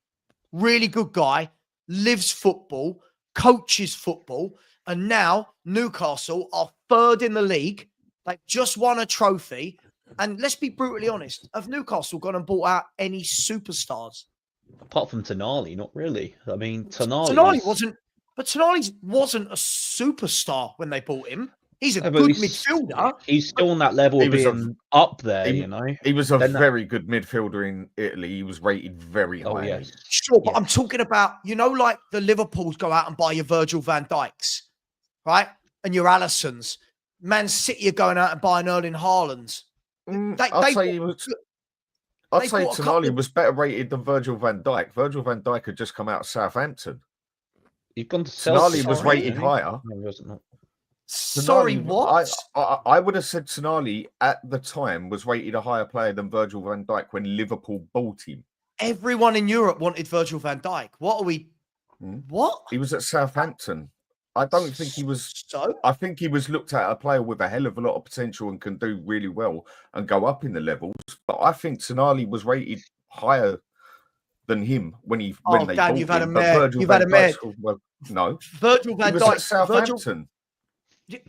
really good guy, lives football, coaches football, and now Newcastle are 3rd in the league. They've just won a trophy. And let's be brutally honest, have Newcastle gone and bought out any superstars? Apart from Tonali, not really. I mean, Tonali wasn't a superstar when they bought him. He's a good midfielder. He's still on that level of being up there, you know. He was a very good midfielder in Italy. He was rated very high. Yes. Sure, but I'm talking about, like the Liverpools go out and buy your Virgil van Dijks, right? And your Alissons. Man City are going out and buying Erling Haalands. I'd say Tonali was better rated than Virgil van Dijk. Virgil van Dijk had just come out of Southampton. You've gone to Tonali was rated higher. No, he wasn't. Sorry, what? I would have said Tonali at the time was rated a higher player than Virgil van Dijk when Liverpool bought him. Everyone in Europe wanted Virgil van Dijk. What are we? What? He was at Southampton. I don't think he was. So? I think he was looked at a player with a hell of a lot of potential and can do really well and go up in the levels. But I think Tonali was rated higher than him when they bought him. You've had a mare. You've had a mare. Well, no. Virgil van Dijk. Southampton.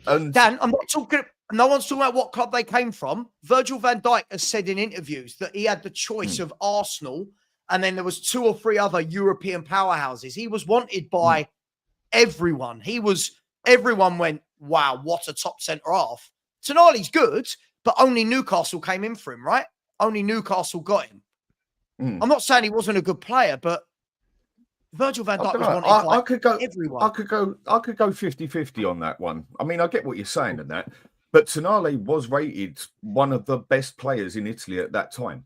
Dan, I'm not talking. No one's talking about what club they came from. Virgil van Dijk has said in interviews that he had the choice of Arsenal, and then there was 2 or 3 other European powerhouses. He was wanted by everyone. Everyone went, wow, what a top centre half. Tonali's good, but only Newcastle came in for him, right? Only Newcastle got him. I'm not saying he wasn't a good player, but Virgil van Dijk was wanted by everyone. I could go 50-50 on that one. I mean, I get what you're saying in that, but Tonali was rated one of the best players in Italy at that time.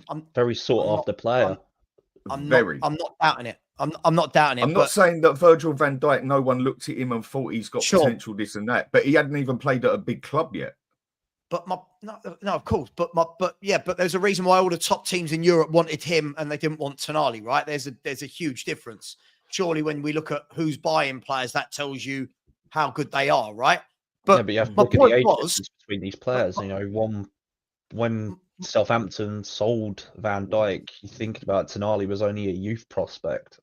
I'm very sought after player. I'm not doubting it. I'm not doubting it. I'm not saying that Virgil van Dijk, no one looked at him and thought he's got potential, this and that, but he hadn't even played at a big club yet. But no, of course. But there's a reason why all the top teams in Europe wanted him and they didn't want Tonali, right? There's a huge difference. Surely when we look at who's buying players, that tells you how good they are, right? But you have to look at the age between these players. When Southampton sold Van Dijk, you think about Tonali was only a youth prospect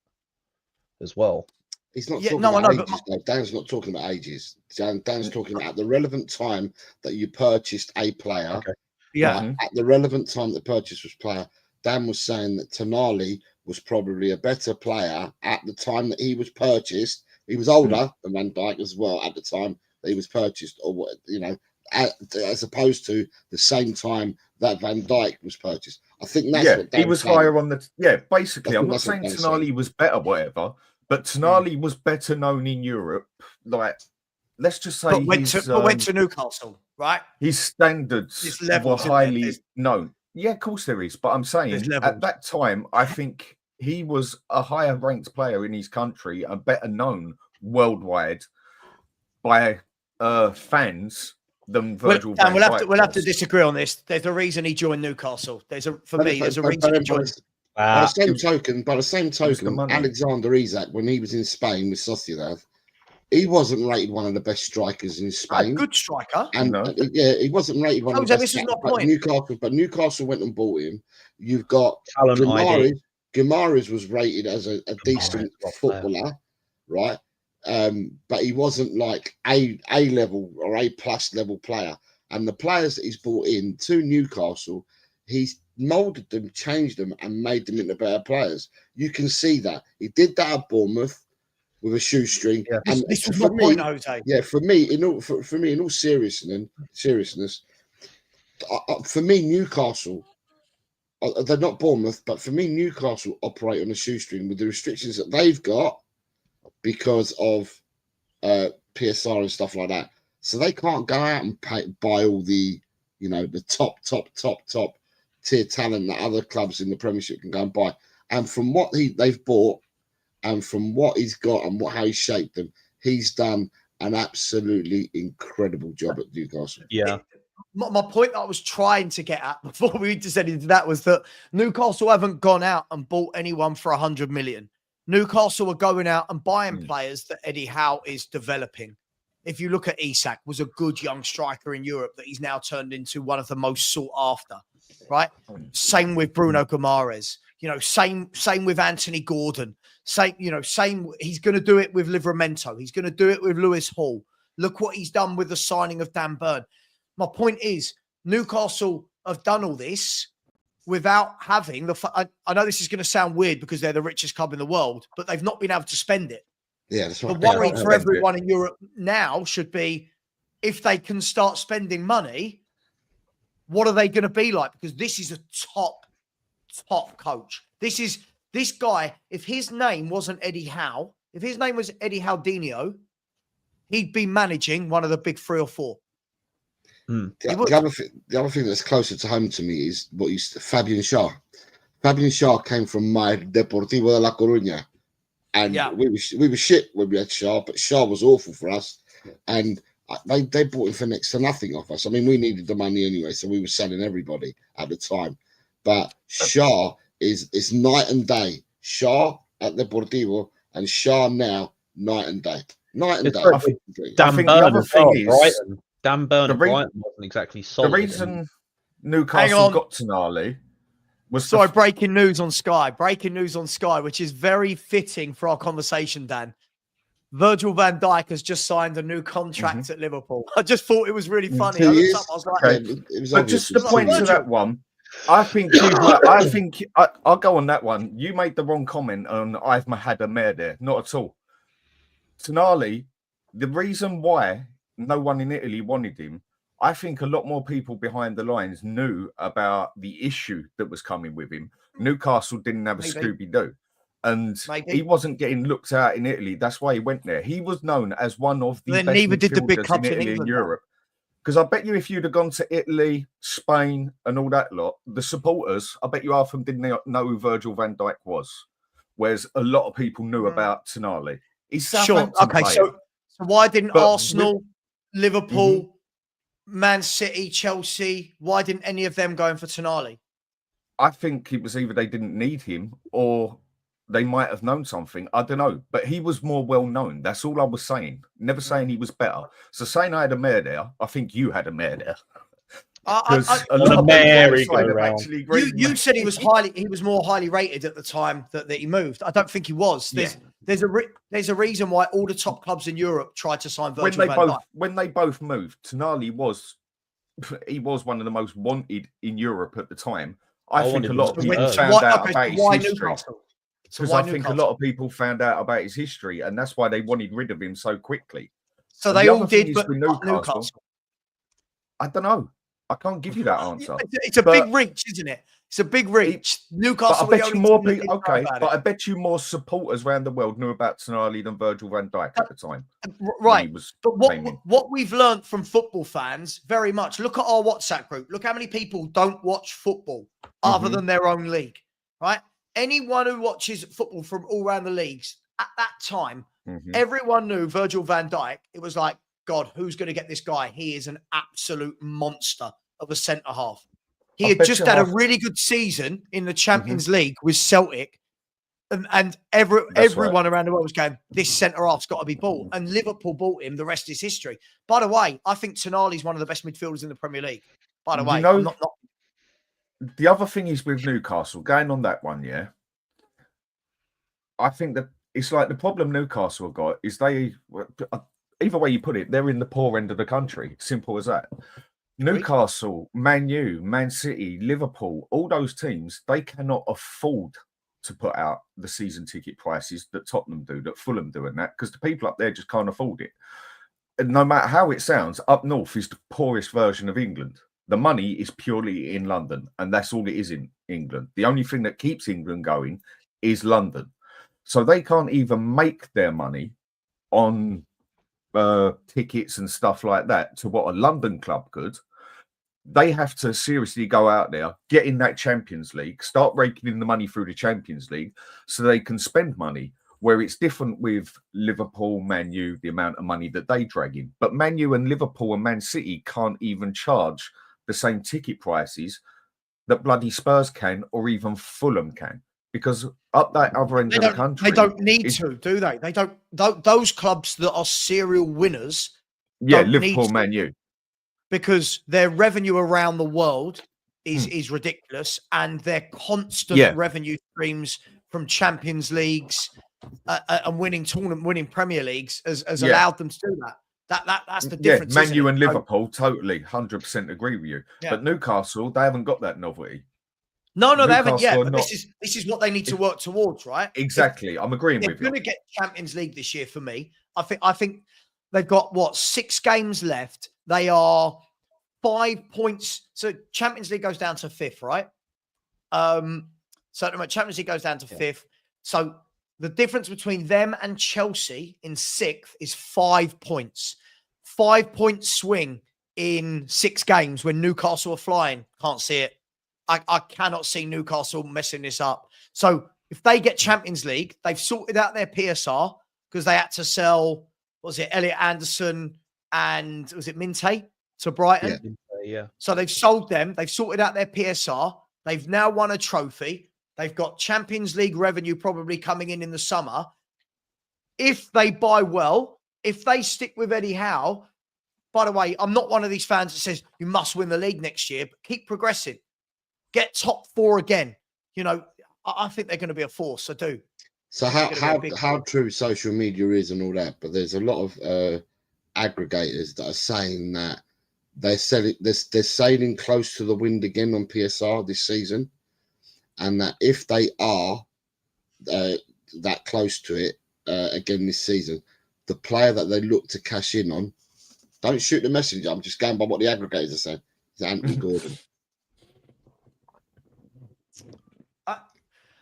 as well. He's not talking about ages. No, Dan's not talking about ages. Dan's talking about the relevant time that you purchased a player. Okay. Yeah. Right? At the relevant time the purchase was player, Dan was saying that Tonali was probably a better player at the time that he was purchased He was older than Van Dijk as well at the time that he was purchased, or what, you know, as opposed to the same time that Van Dijk was purchased. I think that's what he was higher on the. Yeah, basically, I'm not saying Tonali was better, whatever, but Tonali was better known in Europe. Like, let's just say, but went to Newcastle, right? His standards were highly known. Yeah, of course there is, but I'm saying at that time, I think he was a higher ranked player in his country and better known worldwide by fans than Virgil van Dijk. We'll have to disagree on this. There's a reason he joined Newcastle. There's a reason he joined. By the same token, Alexander Isak, when he was in Spain with Sociedad, he wasn't rated one of the best strikers in Spain. A good striker, and he wasn't rated one of the best. But Newcastle went and bought him. You've got Guimaraes was rated as a decent footballer, right? But he wasn't like a level or A+ level player. And the players that he's brought in to Newcastle, he's molded them, changed them, and made them into better players. You can see that he did that at Bournemouth with a shoestring. Yeah. And this was my point, Jose. Yeah, for me, in all seriousness, for me, Newcastle. They're not Bournemouth, but for me, Newcastle operate on a shoestring with the restrictions that they've got because of PSR and stuff like that. So they can't go out and buy all the, you know, the top tier talent that other clubs in the Premiership can go and buy. And from what they've bought, and from what he's got and how he's shaped them, he's done an absolutely incredible job at Newcastle. Yeah. My point that I was trying to get at before we descended into that was that Newcastle haven't gone out and bought anyone for 100 million. Newcastle are going out and buying players that Eddie Howe is developing. If you look at Isak, was a good young striker in Europe that he's now turned into one of the most sought after, right? Same with Bruno Guimaraes. You know, same with Anthony Gordon. Same. He's going to do it with Livramento. He's going to do it with Lewis Hall. Look what he's done with the signing of Dan Burn. My point is, Newcastle have done all this without having the. I know this is going to sound weird because they're the richest club in the world, but they've not been able to spend it. Yeah, that's right. The worry for everyone in Europe now should be, if they can start spending money, what are they going to be like? Because this is a top coach. This guy. If his name wasn't Eddie Howe, if his name was Eddie Howdinho, he'd be managing one of the big 3 or 4. The other thing that's closer to home to me is Fabian Schär. Fabian Schär came from my Deportivo de La Coruña, and we were shit when we had Schär, but Schär was awful for us, and they bought him for next to nothing off us. I mean, we needed the money anyway, so we were selling everybody at the time. But Schär is night and day. Schär at Deportivo and Schär now, night and day. Night and day. Dan Burn as well, Brighton. Dan Burn and Brighton wasn't exactly solid. The reason Newcastle got Tonali was... Sorry, breaking news on Sky. Breaking news on Sky, which is very fitting for our conversation, Dan. Virgil van Dijk has just signed a new contract at Liverpool. I just thought it was really funny. I was like, but just to point to that one, I think I'll go on that one. You made the wrong comment on I've had a mare there. Not at all. Tonali, the reason why no one in Italy wanted him, I think a lot more people behind the lines knew about the issue that was coming with him. Newcastle didn't have a Scooby-Doo, and he wasn't getting looked at in Italy. That's why he went there. He was known as one of the best neither did the big clubs in Italy England, and Europe. Because I bet you if you'd have gone to Italy, Spain, and all that lot, the supporters, I bet you half of them didn't know who Virgil van Dijk was. Whereas a lot of people knew about Tonali. He's Southampton player. So why didn't Arsenal, Liverpool, Man City, Chelsea, why didn't any of them go in for Tonali? I think it was either they didn't need him or they might have known something. I don't know. But he was more well-known. That's all I was saying. Never saying he was better. So saying I had a mare there, I think you had a mare there. Because a lot of you said he was more highly rated at the time that he moved. I don't think he was. There's a reason why all the top clubs in Europe tried to sign Virgil van Dijk. When they both moved, Tonali was one of the most wanted in Europe at the time. I think a lot of people found out about his history. Because I think a lot of people found out about his history, and that's why they wanted rid of him so quickly. So and they the all did, but Newcastle. I don't know. I can't give you that answer. It's a big reach, isn't it? It's a big reach. Newcastle. But I bet you more people. Okay, but I bet you more supporters around the world knew about Tonali than Virgil van Dijk at the time. Right. But what we've learned from football fans very much. Look at our WhatsApp group. Look how many people don't watch football other than their own league. Right. Anyone who watches football from all around the leagues at that time, everyone knew Virgil van Dijk. It was like, God, who's going to get this guy? He is an absolute monster of a centre half. He had just had a really good season in the Champions League with Celtic, and everyone around the world was going, this centre half's got to be bought. And Liverpool bought him. The rest is history. By the way, I think Tonali's one of the best midfielders in the Premier League. By the way, the other thing is with Newcastle, going on that one, yeah, I think that it's like the problem Newcastle have got is they, either way you put it, they're in the poor end of the country. Simple as that. Newcastle, Man U, Man City, Liverpool, all those teams, they cannot afford to put out the season ticket prices that Tottenham do, that Fulham do, and that, because the people up there just can't afford it. And no matter how it sounds, up north is the poorest version of England. The money is purely in London, and that's all it is in England. The only thing that keeps England going is London. So they can't even make their money on tickets and stuff like that to what a London club could. They have to seriously go out there, get in that Champions League, start raking in the money through the Champions League so they can spend money, where it's different with Liverpool, Man U, the amount of money that they drag in. But Man U and Liverpool and Man City can't even charge the same ticket prices that bloody Spurs can, or even Fulham can. Because up that other end of the country, they don't need to, do they? They don't. Those clubs that are serial winners, Liverpool, Man U, because their revenue around the world is ridiculous, and their constant revenue streams from Champions Leagues and winning Premier Leagues has allowed them to do that. That's the difference. Man U and Liverpool, totally, 100% agree with you. Yeah. But Newcastle, they haven't got that novelty. No, they haven't yet. But this is what they need to work towards, right? Exactly. I'm agreeing with you. They're going to get Champions League this year for me. I think they've got 6 games left. They are 5 points. So Champions League goes down to 5th, right? So Champions League goes down to 5th. So the difference between them and Chelsea in 6th is 5 points. 5 point swing in 6 games when Newcastle are flying. Can't see it. I cannot see Newcastle messing this up. So if they get Champions League, they've sorted out their PSR because they had to sell, Elliot Anderson and was it Minte to Brighton? Yeah. So they've sold them. They've sorted out their PSR. They've now won a trophy. They've got Champions League revenue probably coming in the summer. If they buy well, if they stick with Eddie Howe, by the way, I'm not one of these fans that says you must win the league next year, but keep progressing. Get top 4 again. You know, I think they're going to be a force. I do. So how true social media is and all that, but there's a lot of aggregators that are saying that they're sailing close to the wind again on PSR this season, and that if they are that close to it again this season, the player that they look to cash in on, don't shoot the messenger. I'm just going by what the aggregators are saying. It's Anthony Gordon.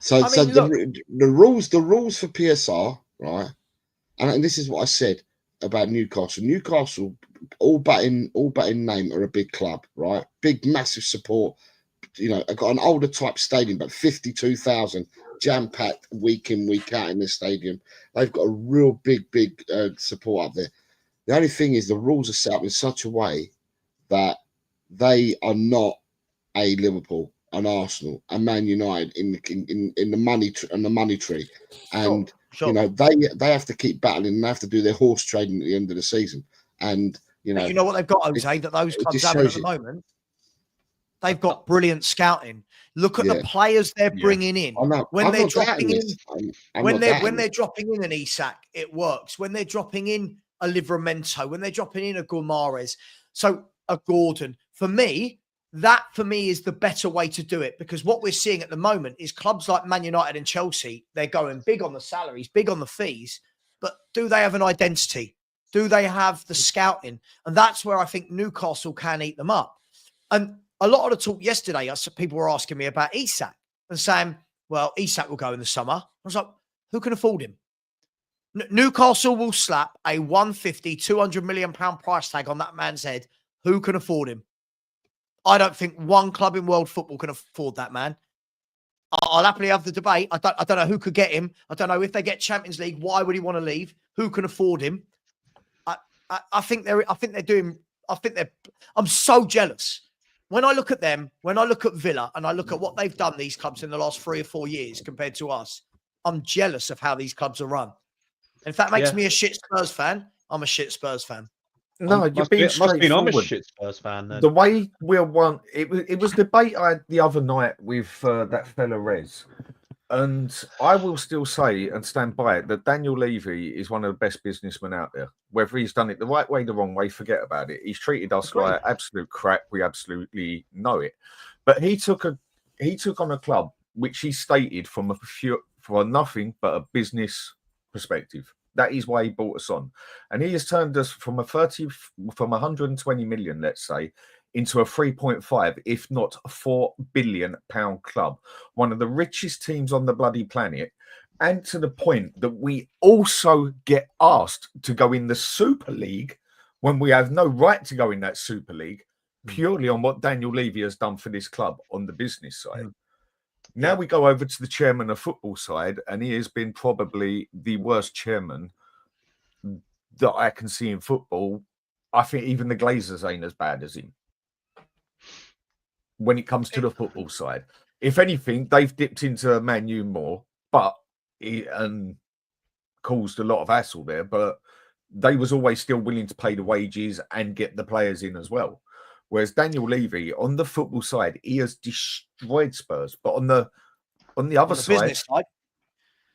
The rules for PSR, right? And this is what I said about Newcastle. Newcastle, all but in name, are a big club, right? Big, massive support. You know, I've got an older type stadium, but 52,000 jam-packed week in, week out in this stadium. They've got a real big support up there. The only thing is the rules are set up in such a way that they are not a Liverpool, an Arsenal, a Man United in the money tree, and sure. You know they have to keep battling and they have to do their horse trading at the end of the season. And you know what they've got, Jose, that those clubs have at the moment. They've got brilliant scouting. Look at the players they're bringing in. When they're dropping in an Isak, it works. When they're dropping in a Livramento, when they're dropping in a Gomares, so a Gordon. For me, that for me is the better way to do it, because what we're seeing at the moment is clubs like Man United and Chelsea, they're going big on the salaries, big on the fees, but do they have an identity? Do they have the scouting? And that's where I think Newcastle can eat them up. And a lot of the talk yesterday, people were asking me about Isak and saying, well, Isak will go in the summer. I was like, who can afford him? Newcastle will slap a 150, 200 million pound price tag on that man's head. Who can afford him? I don't think one club in world football can afford that man. I'll happily have the debate. I don't know who could get him. I don't know if they get Champions League. Why would he want to leave? Who can afford him? I think they're doing. I'm so jealous when I look at them. When I look at Villa and I look at what they've done, these clubs in the last 3 or 4 years compared to us, I'm jealous of how these clubs are run. And if that makes me a shit Spurs fan, I'm a shit Spurs fan. No, you're being straightforward. I'm a shit Spurs fan. Then. The way we're one, it was debate I had the other night with that fella Rez, and I will still say and stand by it that Daniel Levy is one of the best businessmen out there. Whether he's done it the right way, the wrong way, forget about it. He's treated us like absolute crap. We absolutely know it. But he took on a club which he stated from nothing but a business perspective. That is why he brought us on. And he has turned us from 120 million, let's say, into a 3.5, if not £4 billion club. One of the richest teams on the bloody planet. And to the point that we also get asked to go in the Super League when we have no right to go in that Super League, purely on what Daniel Levy has done for this club on the business side. Now we go over to the chairman of football side, and he has been probably the worst chairman that I can see in football. I think even the Glazers ain't as bad as him when it comes to the football side. If anything, they've dipped into Man U more, but and caused a lot of hassle there. But they was always still willing to pay the wages and get the players in as well. Whereas Daniel Levy, on the football side, he has destroyed Spurs. But on the other side,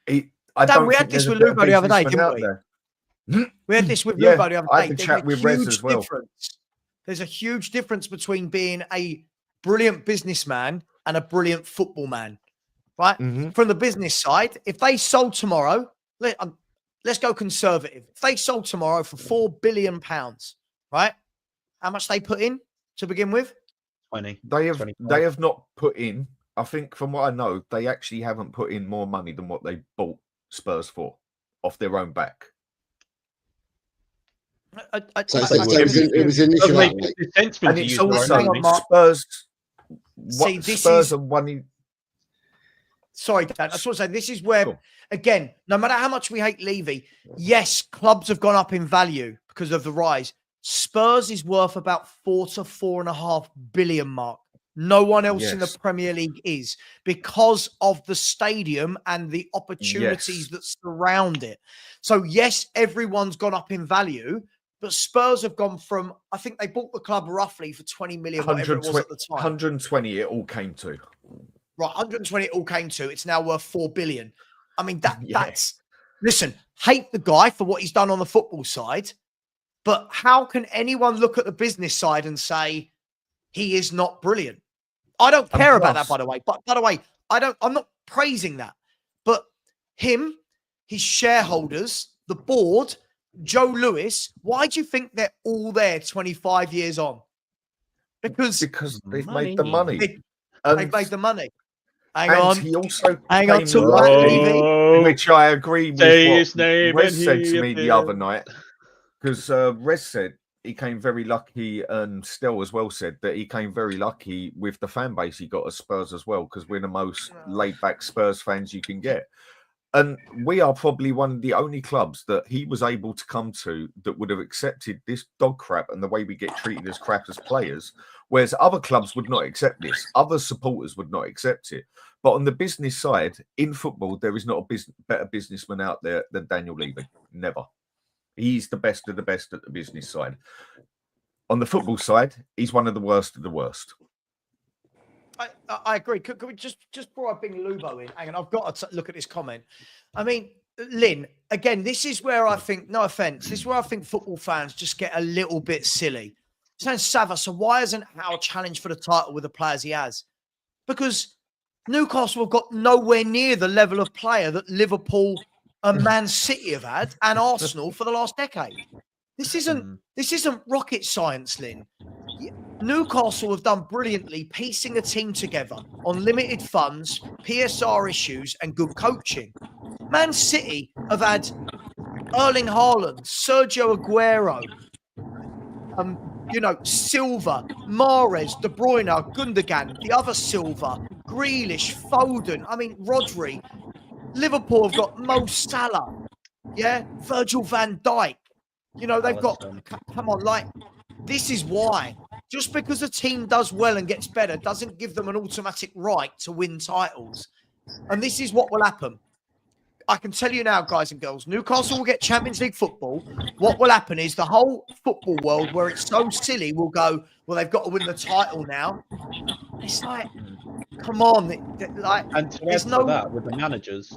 we had this with Lubo the other day, didn't we? We had this with Lubo the other day. I had the chat with Rez as well. There's a huge difference between being a brilliant businessman and a brilliant football man, right? From the business side, if they sold tomorrow, let's go conservative. If they sold tomorrow for £4 billion, right? How much they put in to begin with? 20. They have not put in. I think from what I know, they actually haven't put in more money than what they bought Spurs for off their own back. It was initial outlay. And it's also Spurs. Spurs are one. Sorry, Dan. I just want to say this is where, again, no matter how much we hate Levy, yes, clubs have gone up in value because of the rise. Spurs is worth about 4 to 4.5 billion mark. No one else in the Premier League is, because of the stadium and the opportunities that surround it. So yes, everyone's gone up in value, but Spurs have gone from, I think they bought the club roughly for 20 million, whatever it was at the time. 120 it all came to. Right, 120 it all came to. It's now worth 4 billion. I mean, that's, listen, hate the guy for what he's done on the football side, but how can anyone look at the business side and say he is not brilliant? I don't care about that, by the way. But by the way, I'm not praising that. But him, his shareholders, the board, Joe Lewis, why do you think they're all there 25 years on? Because they've made the money. They've made the money. Hang on. He also hang on. Talk about Levy. Which I agree with what Rez said to me the other night. Because Rez said he came very lucky, and Stel as well said that he came very lucky with the fan base he got at Spurs as well, because we're the most laid-back Spurs fans you can get. And we are probably one of the only clubs that he was able to come to that would have accepted this dog crap and the way we get treated as crap as players, whereas other clubs would not accept this. Other supporters would not accept it. But on the business side, in football, there is not a better businessman out there than Daniel Levy. Never. He's the best of the best at the business side. On the football side, he's one of the worst of the worst. I agree. Could we just before I bring Lubo in, hang on, I've got to look at this comment. I mean, Lynn, again, this is where I think, no offense, this is where I think football fans just get a little bit silly. saying Savva, so why isn't Howe challenged for the title with the players he has? Because Newcastle have got nowhere near the level of player that Liverpool and Man City have had, and Arsenal for the last decade. This isn't rocket science, Lynn. Newcastle have done brilliantly piecing a team together on limited funds, PSR issues, and good coaching. Man City have had Erling Haaland, Sergio Aguero, Silva, Mahrez, De Bruyne, Gundogan, the other Silva, Grealish, Foden. I mean, Rodri. Liverpool have got Mo Salah, Virgil van Dijk. They've got, come on, like, this is why. Just because a team does well and gets better doesn't give them an automatic right to win titles. And this is what will happen. I can tell you now, guys and girls, Newcastle will get Champions League football. What will happen is the whole football world, where it's so silly, will go, well, they've got to win the title now. It's like, come on. And to add to that, with the managers,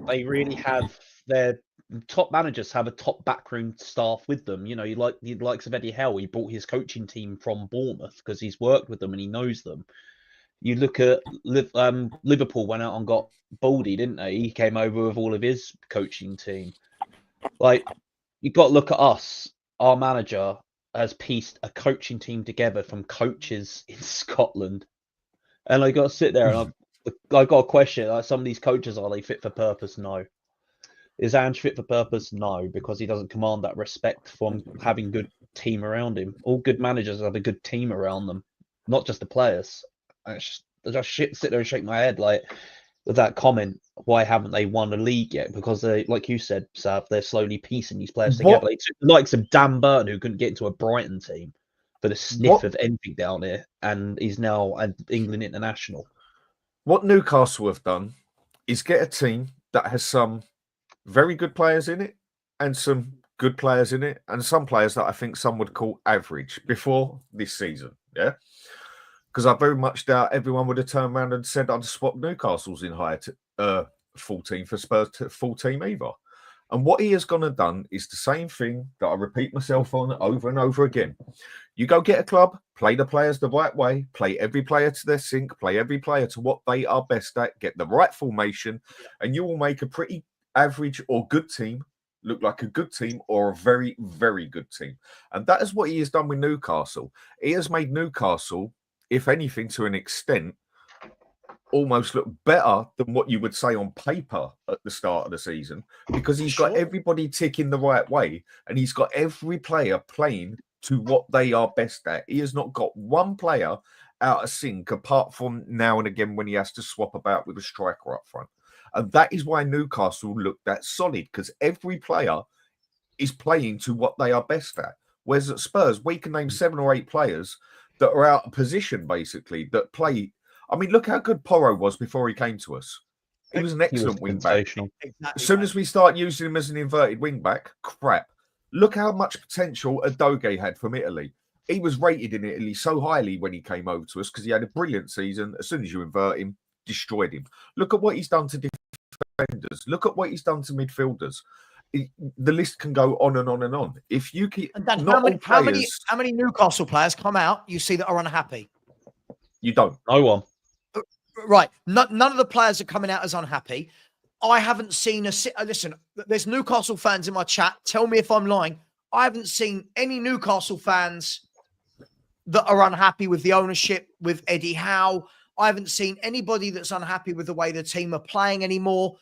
they really have their top managers have a top backroom staff with them. You likes of Eddie Howe. He brought his coaching team from Bournemouth because he's worked with them and he knows them. You look at Liverpool went out and got Baldy, didn't they? He came over with all of his coaching team. Like, you've got to look at us. Our manager has pieced a coaching team together from coaches in Scotland. And I got to sit there and I got a question. Like, some of these coaches, are they fit for purpose? No. Is Ange fit for purpose? No, because he doesn't command that respect from having good team around him. All good managers have a good team around them, not just the players. I just sit there and shake my head like with that comment. Why haven't they won a league yet? Because they, like you said, Sav, they're slowly piecing these players together. They took the likes of Dan Burton, who couldn't get into a Brighton team for the sniff of anything down here, and he's now an England international. What Newcastle have done is get a team that has some very good players in it and some good players in it, and some players that I think some would call average before this season. Yeah. Because I very much doubt everyone would have turned around and said I'd swap Newcastle's in higher full team for Spurs to full team either. And what he has gone and done is the same thing that I repeat myself on over and over again. You go get a club, play the players the right way, play every player to their sync, play every player to what they are best at, get the right formation, and you will make a pretty average or good team look like a good team or a very, very good team. And that is what he has done with Newcastle. He has made Newcastle, if anything, to an extent, almost look better than what you would say on paper at the start of the season, because he's got everybody ticking the right way and he's got every player playing to what they are best at. He has not got one player out of sync apart from now and again when he has to swap about with a striker up front. And that is why Newcastle look that solid, because every player is playing to what they are best at. Whereas at Spurs, we can name 7 or 8 players that are out of position, basically, that play. I mean, look how good Porro was before he came to us. He was an excellent wing back. Exactly, as soon as we start using him as an inverted wing back, crap. Look how much potential Adoge had from Italy. He was rated in Italy so highly when he came over to us because he had a brilliant season. As soon as you invert him, destroyed him. Look at what he's done to defenders. Look at what he's done to midfielders. The list can go on and on and on. If you keep, and Dan, how many Newcastle players come out you see that are unhappy? You don't. No one. Right. None of the players are coming out as unhappy. I haven't seen listen, there's Newcastle fans in my chat. Tell me if I'm lying. I haven't seen any Newcastle fans that are unhappy with the ownership, with Eddie Howe. I haven't seen anybody that's unhappy with the way the team are playing anymore.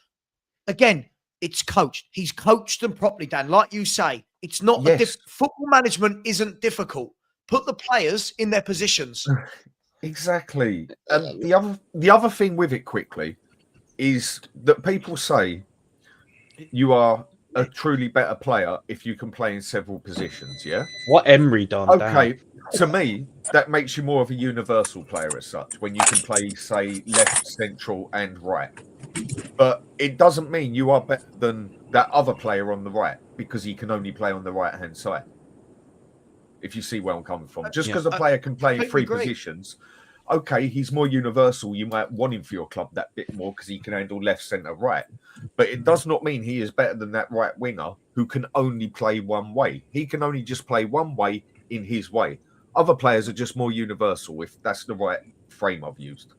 Again, it's coached. He's coached them properly, Dan. Like you say, it's not football management isn't difficult. Put the players in their positions. Exactly. And the other thing with it quickly is that people say you are a truly better player if you can play in several positions. Yeah. What Emery done? Okay. To me, that makes you more of a universal player as such when you can play, say, left, central, and right. But it doesn't mean you are better than that other player on the right because he can only play on the right-hand side. If you see where I'm coming from. Just because a player can play in 3 positions, okay, he's more universal. You might want him for your club that bit more because he can handle left, centre, right. But it does not mean he is better than that right winger who can only play one way. He can only just play one way in his way. Other players are just more universal, if that's the right frame I've used.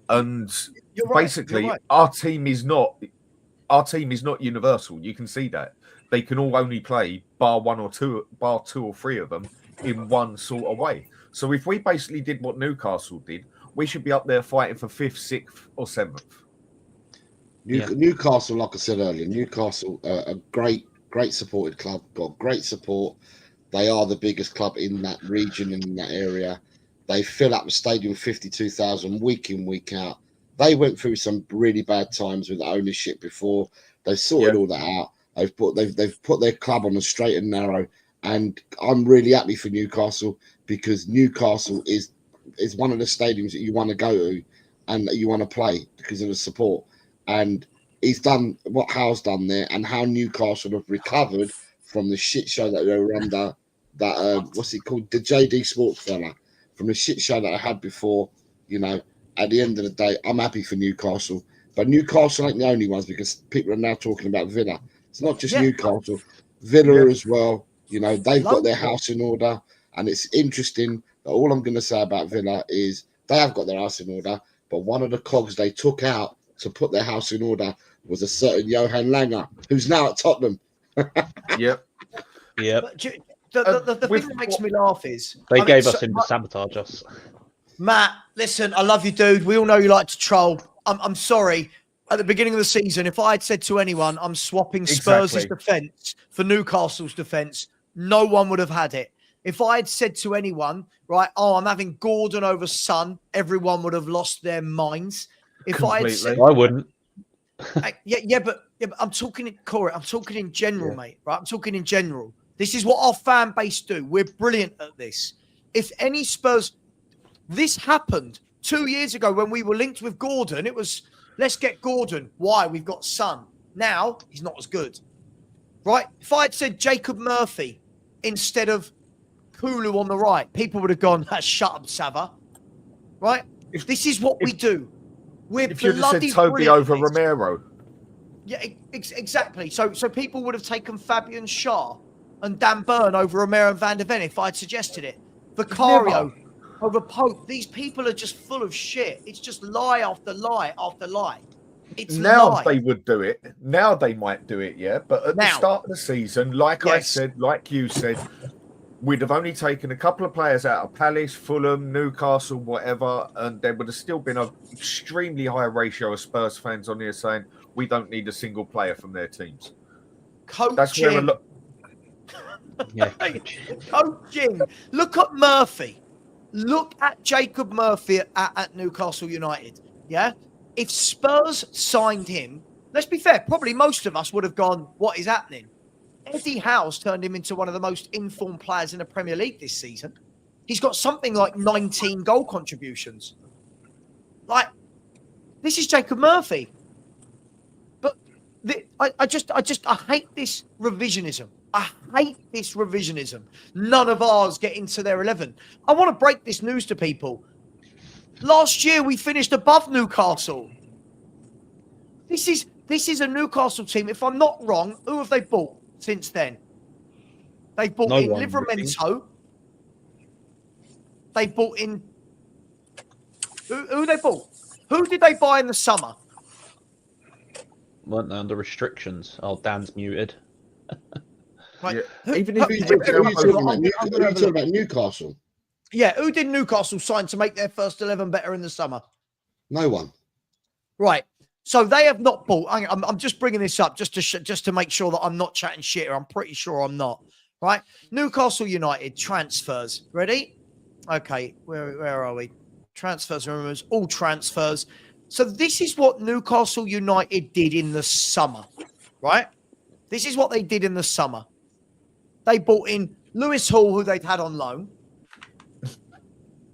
And basically, our team is not universal. You can see that. They can all only play bar two or three of them in one sort of way. So if we basically did what Newcastle did, we should be up there fighting for 5th, 6th, or 7th. Newcastle, like I said earlier, Newcastle, a great supported club, got great support. They are the biggest club in that region and in that area. They fill up the stadium 52,000 week in, week out. They went through some really bad times with the ownership before. They sorted all that out. They've put their club on the straight and narrow. And I'm really happy for Newcastle, because Newcastle is one of the stadiums that you want to go to and that you want to play because of the support. And he's done what Howe's done there, and how Newcastle have recovered from the shit show that they were under. That what's it called? The JD Sports fella, from the shit show that I had before. You know, at the end of the day, I'm happy for Newcastle, but Newcastle ain't the only ones, because people are now talking about Villa. It's not just Newcastle, Villa as well. You know, they've got their house in order, and it's interesting. But all I'm going to say about Villa is they have got their house in order, but one of the cogs they took out to put their house in order was a certain Johan Langer, who's now at Tottenham. Yep. The thing that makes me laugh is they gave us him to sabotage us. Matt, listen, I love you, dude. We all know you like to troll. I'm sorry. At the beginning of the season, if I had said to anyone, I'm swapping Spurs' defence for Newcastle's defence, no one would have had it. If I had said to anyone, right, I'm having Gordon over Son, everyone would have lost their minds. If I had said, I wouldn't. But I'm talking, Corey, I'm talking in general, mate, right? I'm talking in general. This is what our fan base do. We're brilliant at this. If any Spurs, this happened 2 years ago when we were linked with Gordon. It was, let's get Gordon. Why? We've got Son. Now, he's not as good. Right? If I had said Jacob Murphy instead of Kulu on the right, people would have gone, shut up, Savva. Right? This is what we do. We're if you just said Toby over Romero. Yeah, exactly. So people would have taken Fabian Schär and Dan Burn over Romero and Van der Ven if I'd suggested it. Vicario over Pope. These people are just full of shit. It's just lie after lie after lie. It's now they would do it. Now they might do it, yeah. But at the start of the season, like I said, like you said, we'd have only taken a couple of players out of Palace, Fulham, Newcastle, whatever, and there would have still been an extremely high ratio of Spurs fans on here saying we don't need a single player from their teams. Coaching. That's where Coaching. Look at Murphy. Look at Jacob Murphy at Newcastle United. Yeah? If Spurs signed him, let's be fair, probably most of us would have gone, what is happening? Eddie Howe's turned him into one of the most informed players in the Premier League this season. He's got something like 19 goal contributions. Like, this is Jacob Murphy. But I hate this revisionism. I hate this revisionism. None of ours get into their 11. I want to break this news to people. Last year, we finished above Newcastle. This is a Newcastle team. If I'm not wrong, who have they bought since then? They bought in Livramento. They bought in... Who they bought? Who did they buy in the summer? Weren't they under restrictions? Oh, Dan's muted. Right. Yeah. Even if you're talking about Newcastle. Yeah, who did Newcastle sign to make their first 11 better in the summer? No one. Right. So they have not bought. I'm just bringing this up just to make sure that I'm not chatting shit, or I'm pretty sure I'm not. Right. Newcastle United transfers. Ready? Okay. Where are we? Transfers and rumors. All transfers. So this is what Newcastle United did in the summer. Right. This is what they did in the summer. They bought in Lewis Hall, who they'd had on loan.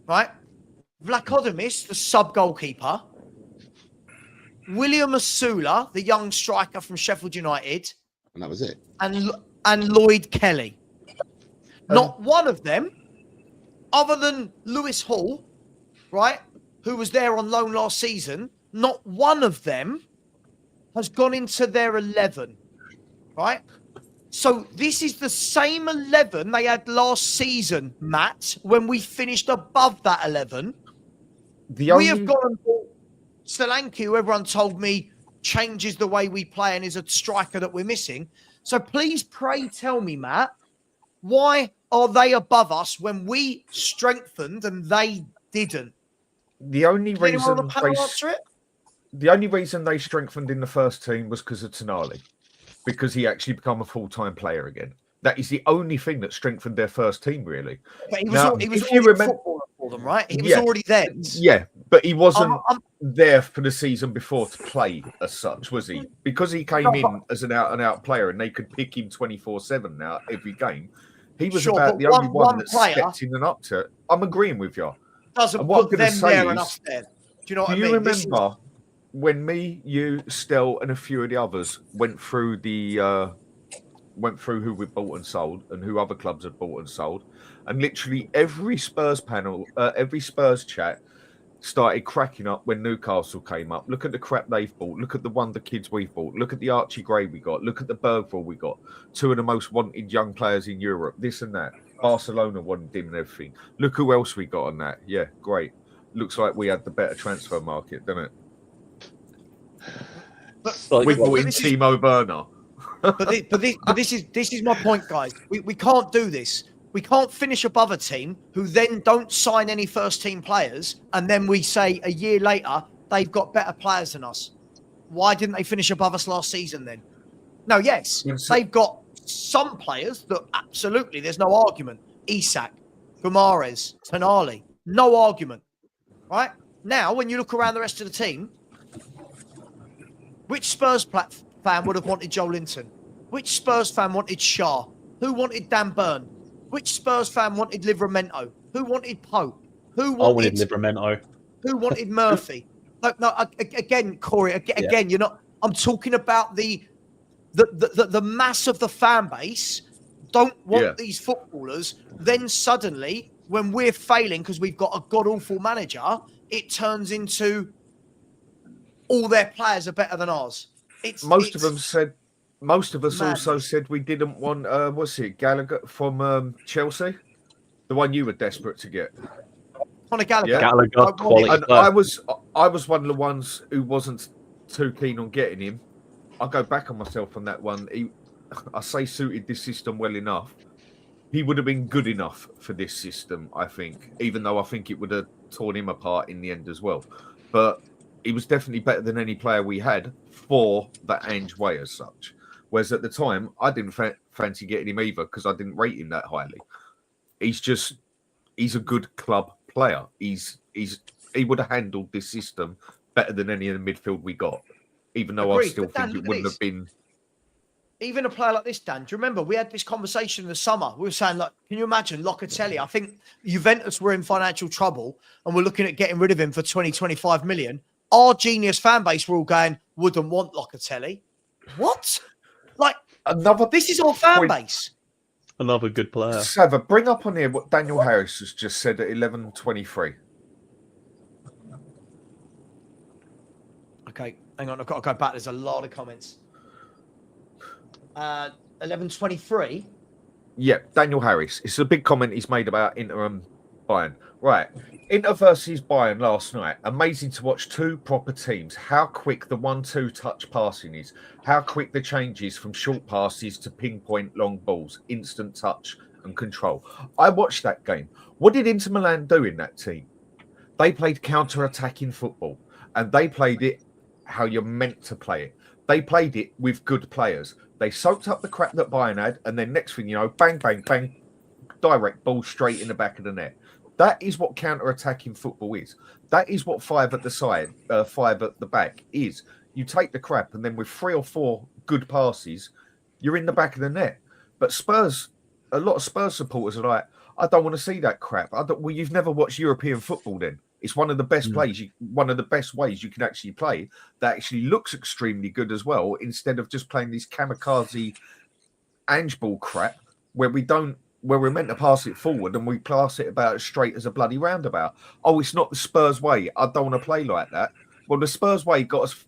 Right? Vlachodimos, the sub-goalkeeper. William Asula, the young striker from Sheffield United. And that was it. And Lloyd Kelly. Not one of them, other than Lewis Hall, right, who was there on loan last season, not one of them has gone into their 11, right? So this is the same 11 they had last season, Matt, when we finished above that 11. We have gone and bought Solanke, who everyone told me changes the way we play and is a striker that we're missing. So please, pray tell me, Matt, why are they above us when we strengthened and they didn't? The only reason answer it? The only reason they strengthened in the first team was because of Tonali, because he actually became a full-time player again. That is the only thing that strengthened their first team, really. But he was already a footballer for them, right? He was already there. Yeah, but he wasn't there for the season before to play as such, was he? Because he came in as an out-and-out player and they could pick him 24/7 now every game. He was about the only one that stepped in and up to it. I'm agreeing with you. Doesn't put them there and us there. Do you know what I mean? Do you remember when me, you, Stel, and a few of the others went through who we bought and sold and who other clubs had bought and sold, and literally every Spurs panel, every Spurs chat started cracking up when Newcastle came up. Look at the crap they've bought. Look at the Wonder Kids we've bought. Look at the Archie Gray we got. Look at the Bergville we got. Two of the most wanted young players in Europe. This and that. Barcelona wanted him and everything. Look who else we got on that. Yeah, great. Looks like we had the better transfer market, doesn't it? We bought in Timo Werner. But this is my point, guys. We can't do this. We can't finish above a team who then don't sign any first team players, and then we say a year later they've got better players than us. Why didn't they finish above us last season then? No, yes, they've got some players that absolutely there's no argument. Isak, Gumares, Tonali, no argument. Right? Now, when you look around the rest of the team, which Spurs fan would have wanted Joe Linton? Which Spurs fan wanted Shah? Who wanted Dan Burn? Which Spurs fan wanted Livramento? Who wanted Pope? I wanted Livramento. Who wanted Murphy? No, again, Corey, again, you're not. I'm talking about the mass of the fan base don't want these footballers. Then suddenly, when we're failing because we've got a god-awful manager, it turns into all their players are better than ours. Most of us also said we didn't want what's it, Gallagher from Chelsea, the one you were desperate to get. On a Gallagher, Gallagher quality. And I was one of the ones who wasn't too keen on getting him. I'll go back on myself on that one. I say suited this system well enough. He would have been good enough for this system, I think, even though I think it would have torn him apart in the end as well. But he was definitely better than any player we had for the Ange way as such. Whereas at the time, I didn't fancy getting him either because I didn't rate him that highly. He's a good club player. He would have handled this system better than any of the midfield we got. Even though I still think it wouldn't have been. Even a player like this, Dan, do you remember we had this conversation in the summer? We were saying, like, can you imagine Locatelli? I think Juventus were in financial trouble and we're looking at getting rid of him for 20, 25 million. Our genius fan base were all going, wouldn't want Locatelli. What? Like, this is our fan base. Another good player. Savva, bring up on here what Daniel Harris has just said at 11:23. Okay, hang on. I've got to go back. There's a lot of comments. 11:23. Yeah, Daniel Harris. It's a big comment he's made about Inter and Bayern. Right. Inter versus Bayern last night. Amazing to watch two proper teams. How quick the 1-2 touch passing is. How quick the changes from short passes to pinpoint long balls. Instant touch and control. I watched that game. What did Inter Milan do in that team? They played counter-attacking football. And they played it how you're meant to play it. They played it with good players. They soaked up the crap that Bayern had. And then next thing you know, bang, bang, bang. Direct ball straight in the back of the net. That is what counter-attacking football is. That is what 5 at the side, 5 at the back is. You take the crap and then with 3 or 4 good passes, you're in the back of the net. But Spurs, a lot of Spurs supporters are like, I don't want to see that crap. Well, you've never watched European football then. It's one of the best plays, one of the best ways you can actually play that actually looks extremely good as well, instead of just playing this kamikaze Ange ball crap where we're meant to pass it forward and we pass it about as straight as a bloody roundabout. Oh, it's not the Spurs way. I don't want to play like that. Well, the Spurs way got us,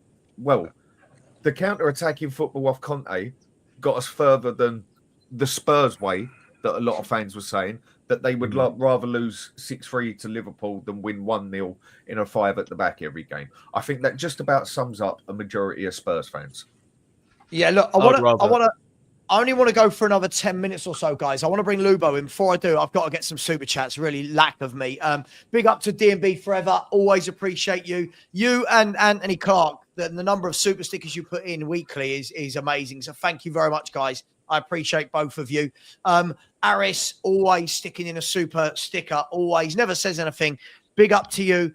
the counter-attacking football off Conte got us further than the Spurs way that a lot of fans were saying, that they would rather lose 6-3 to Liverpool than win 1-0 in a 5 at the back every game. I think that just about sums up a majority of Spurs fans. Yeah, look, I only want to go for another 10 minutes or so, guys. I want to bring Lubo in. Before I do, I've got to get some super chats. Really lack of me. Big up to D&B forever. Always appreciate you. You and Anthony Clark. The number of super stickers you put in weekly is amazing. So thank you very much, guys. I appreciate both of you. Aris, always sticking in a super sticker. Always. Never says anything. Big up to you.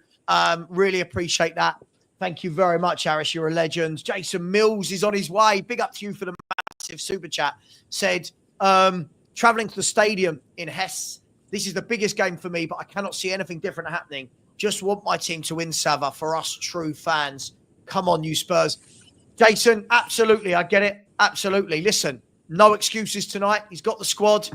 Really appreciate that. Thank you very much, Aris. You're a legend. Jason Mills is on his way. Big up to you for the massive super chat. Said, traveling to the stadium in Hesse. This is the biggest game for me, but I cannot see anything different happening. Just want my team to win, Savva, for us true fans. Come on, you Spurs. Jason, absolutely. I get it. Absolutely. Listen, no excuses tonight. He's got the squad.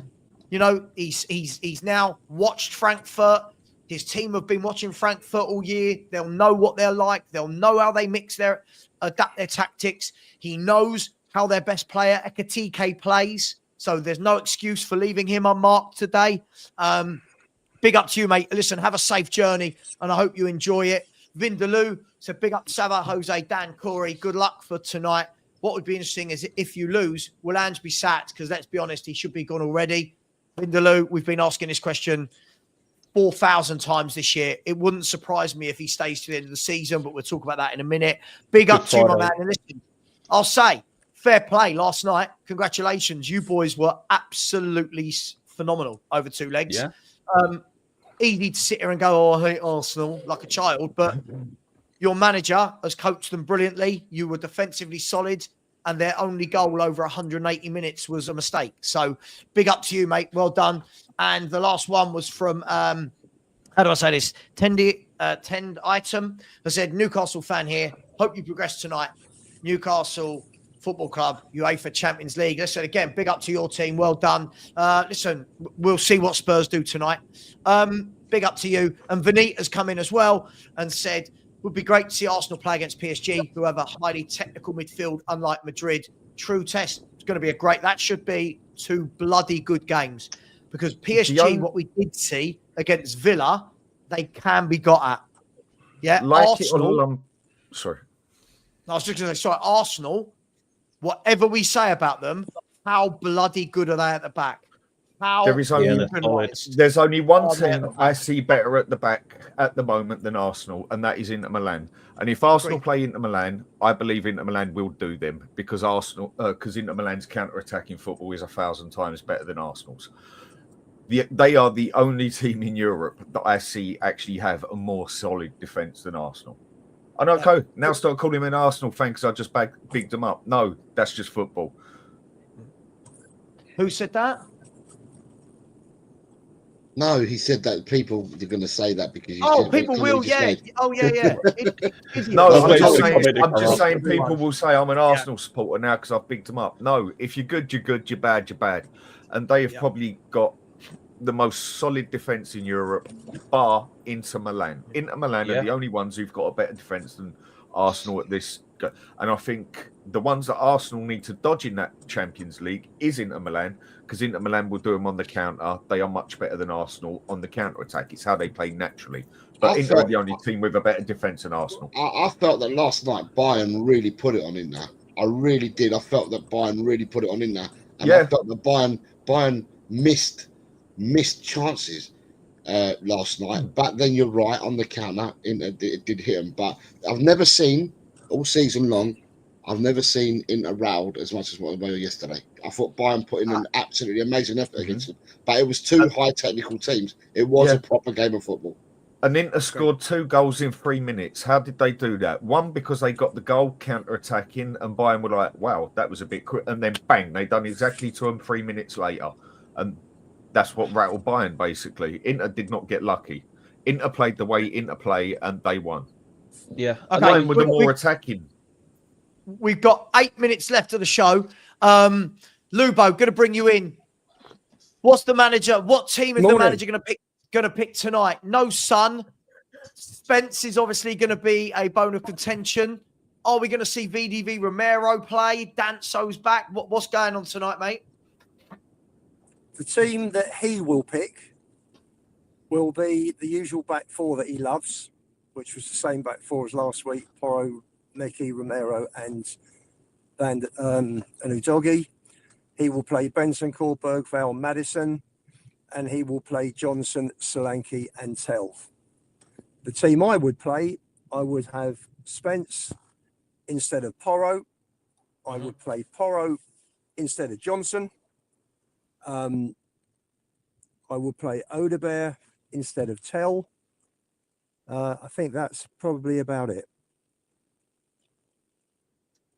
You know, he's now watched Frankfurt. His team have been watching Frankfurt all year. They'll know what they're like. They'll know how they adapt their tactics. He knows how their best player, Ekatike, plays. So there's no excuse for leaving him unmarked today. Big up to you, mate. Listen, have a safe journey, and I hope you enjoy it. Vindaloo, so big up to Savva, Jose, Dan, Corey. Good luck for tonight. What would be interesting is if you lose, will Ange be sacked? Because let's be honest, he should be gone already. Vindaloo, we've been asking this question 4,000 times this year. It wouldn't surprise me if he stays to the end of the season, but we'll talk about that in a minute. Big up to you, my man. And listen, I'll say, fair play last night. Congratulations. You boys were absolutely phenomenal over 2 legs. Yeah. Easy to sit here and go, oh, I hate Arsenal, like a child, but your manager has coached them brilliantly. You were defensively solid, and their only goal over 180 minutes was a mistake. So big up to you, mate. Well done. And the last one was from, how do I say this? Tend item. I said, Newcastle fan here. Hope you progress tonight. Newcastle Football Club, UEFA Champions League. Listen, again, big up to your team. Well done. Listen, we'll see what Spurs do tonight. Big up to you. And Vinit has come in as well and said, would be great to see Arsenal play against PSG, who have a highly technical midfield, unlike Madrid. True test. It's going to be that should be 2 bloody good games. Because PSG, what we did see against Villa, they can be got at. Yeah, Arsenal. Sorry. I was just going to say, sorry, Arsenal, whatever we say about them, how bloody good are they at the back? There's only one team I see better at the back at the moment than Arsenal, and that is Inter Milan. And if Arsenal play Inter Milan, I believe Inter Milan will do them because Inter Milan's counter-attacking football is 1,000 times better than Arsenal's. They are the only team in Europe that I see actually have a more solid defence than Arsenal. I know, okay, now start calling him an Arsenal fan because I just bigged them up. No, that's just football. Who said that? No, he said that people are going to say that because people will, yeah. Oh, yeah. No, I'm just saying people will say I'm an Arsenal supporter now because I've bigged them up. No, if you're good, you're good. You're bad, you're bad. And they have probably got the most solid defence in Europe, bar Inter Milan. Inter Milan are the only ones who've got a better defence than Arsenal at this. And I think the ones that Arsenal need to dodge in that Champions League is Inter Milan, because Inter Milan will do them on the counter. They are much better than Arsenal on the counter-attack. It's how they play naturally. But Inter are the only team with a better defence than Arsenal. I felt that last night Bayern really put it on Inter. I really did. I felt that Bayern really put it on Inter. And I felt that Bayern missed chances last night. But then you're right, on the counter, Inter did hit them. But I've never seen, all season long, I've never seen Inter riled as much as what they were yesterday. I thought Bayern put in an absolutely amazing effort against them. But it was 2 high technical teams. It was a proper game of football. And Inter scored 2 goals in 3 minutes. How did they do that? One, because they got the goal counter-attacking, and Bayern were like, wow, that was a bit quick. And then bang, they done exactly to them 3 minutes later. And that's what rattled Bayern, basically. Inter did not get lucky. Inter played the way Inter play, and they won. Yeah. Okay. Bayern were the more attacking. We've got 8 minutes left of the show. Lubo, going to bring you in. What's the manager? What team is the manager going to pick tonight? No Son. Spence is obviously going to be a bone of contention. Are we going to see VDV Romero play? Danso's back. What's going on tonight, mate? The team that he will pick will be the usual back four that he loves, which was the same back four as last week: Porro, Mickey, Romero, and Udogie. He will play Benson, Bergvall, Madison, and he will play Johnson, Solanke, and Telf. The team I would play, I would have Spence instead of Porro. I would play Porro instead of Johnson. I would play Odebear instead of Tell. I think that's probably about it.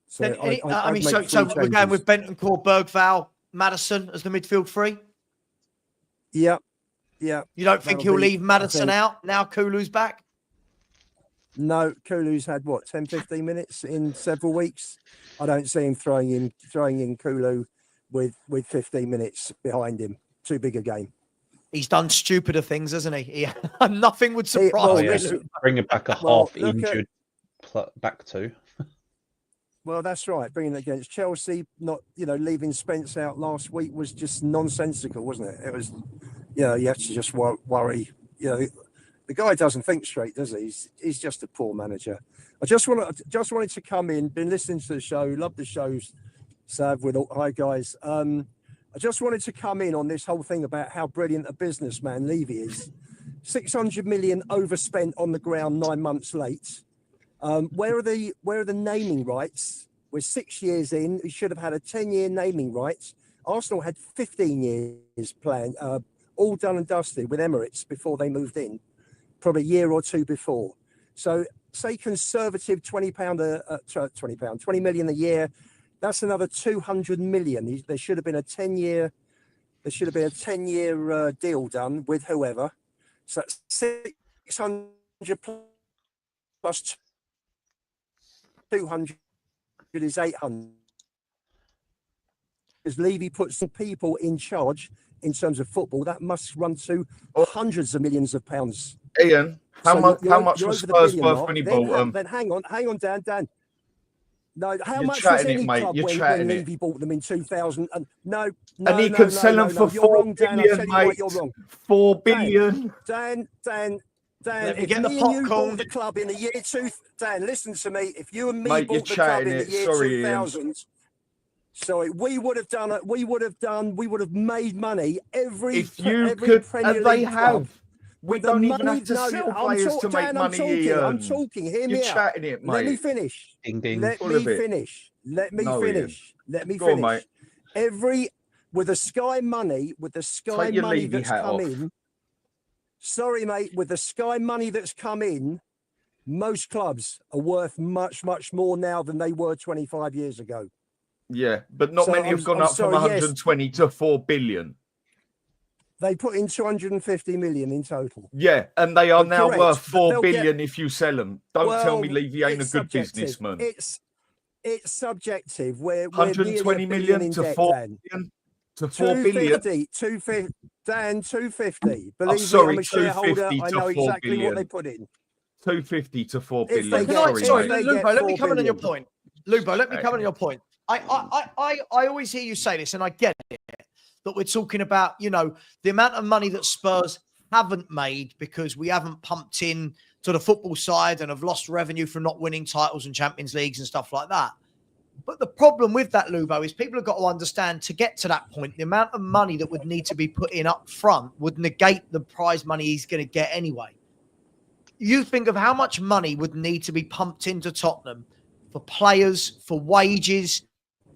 So so we're going with Bentancur, Bergvall, Madison as the midfield three? Yeah. You don't think he'll leave Madison out now Kulu's back? No, Kulu's had 10, 15 minutes in several weeks. I don't see him throwing in Kulu with 15 minutes behind him. Too big a game. He's done stupider things, hasn't he? Nothing would surprise me. Bringing back a half injured back two. Well, that's right. Bringing it against Chelsea, not leaving Spence out last week was just nonsensical, wasn't it? It was, you have to just worry. The guy doesn't think straight, does he? He's just a poor manager. I just wanted to come in. Been listening to the show. Love the shows, Sav. Hi guys. I just wanted to come in on this whole thing about how brilliant a businessman Levy is. 600 million overspent on the ground 9 months late. Where are the naming rights? We're 6 years in. We should have had a 10-year naming rights. Arsenal had 15 years planned, all done and dusted with Emirates before they moved in, probably a year or two before. So say conservative 20 million a year. That's another 200 million. There should have been a 10-year. There should have been a 10-year deal done with whoever. So that's 600 plus 200 is 800. As Levy puts some people in charge in terms of football, that must run to hundreds of millions of pounds. Ian, how much was Spurs worth when he bought them? Then hang on, Dan. No, how much was any club when Levy bought them in 2000? No, and he can sell them for 4 billion, mate. You're wrong. 4 billion. Dan, if me and you bought the club in the year 2000, Dan, listen to me. If you and me bought the club in the year 2000, sorry, we would have done it. We would have made money every Premier League they club. We don't even have to sell players to make money. I'm talking. Hear me out. You're chatting it, mate. Let me finish. Ding, ding. Let me finish. Let me finish. Go on, mate. With the Sky money that's come in. Sorry, mate. With the Sky money that's come in, most clubs are worth much, much more now than they were 25 years ago. Yeah, but not many have gone up from 120 to 4 billion. They put in 250 million in total. Yeah, and they are now worth 4 billion if you sell them. Don't tell me Levy ain't a good businessman. It's subjective. We're 120 million to 4 billion to 4 billion. 250, Dan, 250. Believe sorry, me, I'm a shareholder. I know exactly what they put in. 250 to 4 billion. Sorry, Lupo, let me come in on your point. Lupo, let me come in on your point. I always hear you say this, and I get it. That we're talking about, the amount of money that Spurs haven't made because we haven't pumped in to the football side and have lost revenue from not winning titles and Champions Leagues and stuff like that. But the problem with that, Lubo, is people have got to understand to get to that point, the amount of money that would need to be put in up front would negate the prize money he's going to get anyway. You think of how much money would need to be pumped into Tottenham for players, for wages.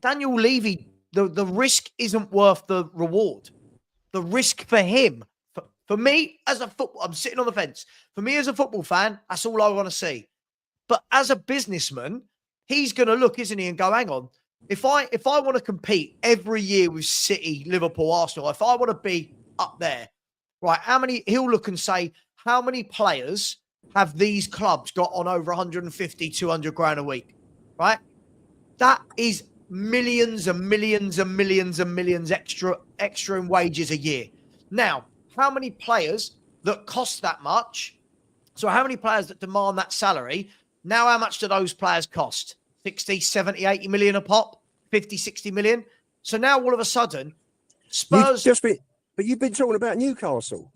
Daniel Levy, the risk isn't worth the reward. The risk for him, for me as a football, I'm sitting on the fence. For me as a football fan, that's all I want to see. But as a businessman, he's going to look, isn't he, and go, hang on. If I want to compete every year with City, Liverpool, Arsenal, if I want to be up there, right, he'll look and say, how many players have these clubs got on over 150, 200 grand a week, right? That is millions and millions and millions and millions extra in wages a year. Now, how many players that cost that much? So how many players that demand that salary? Now, how much do those players cost? 60, 70, 80 million a pop? 50, 60 million? So now all of a sudden, Spurs... But you've been talking about Newcastle.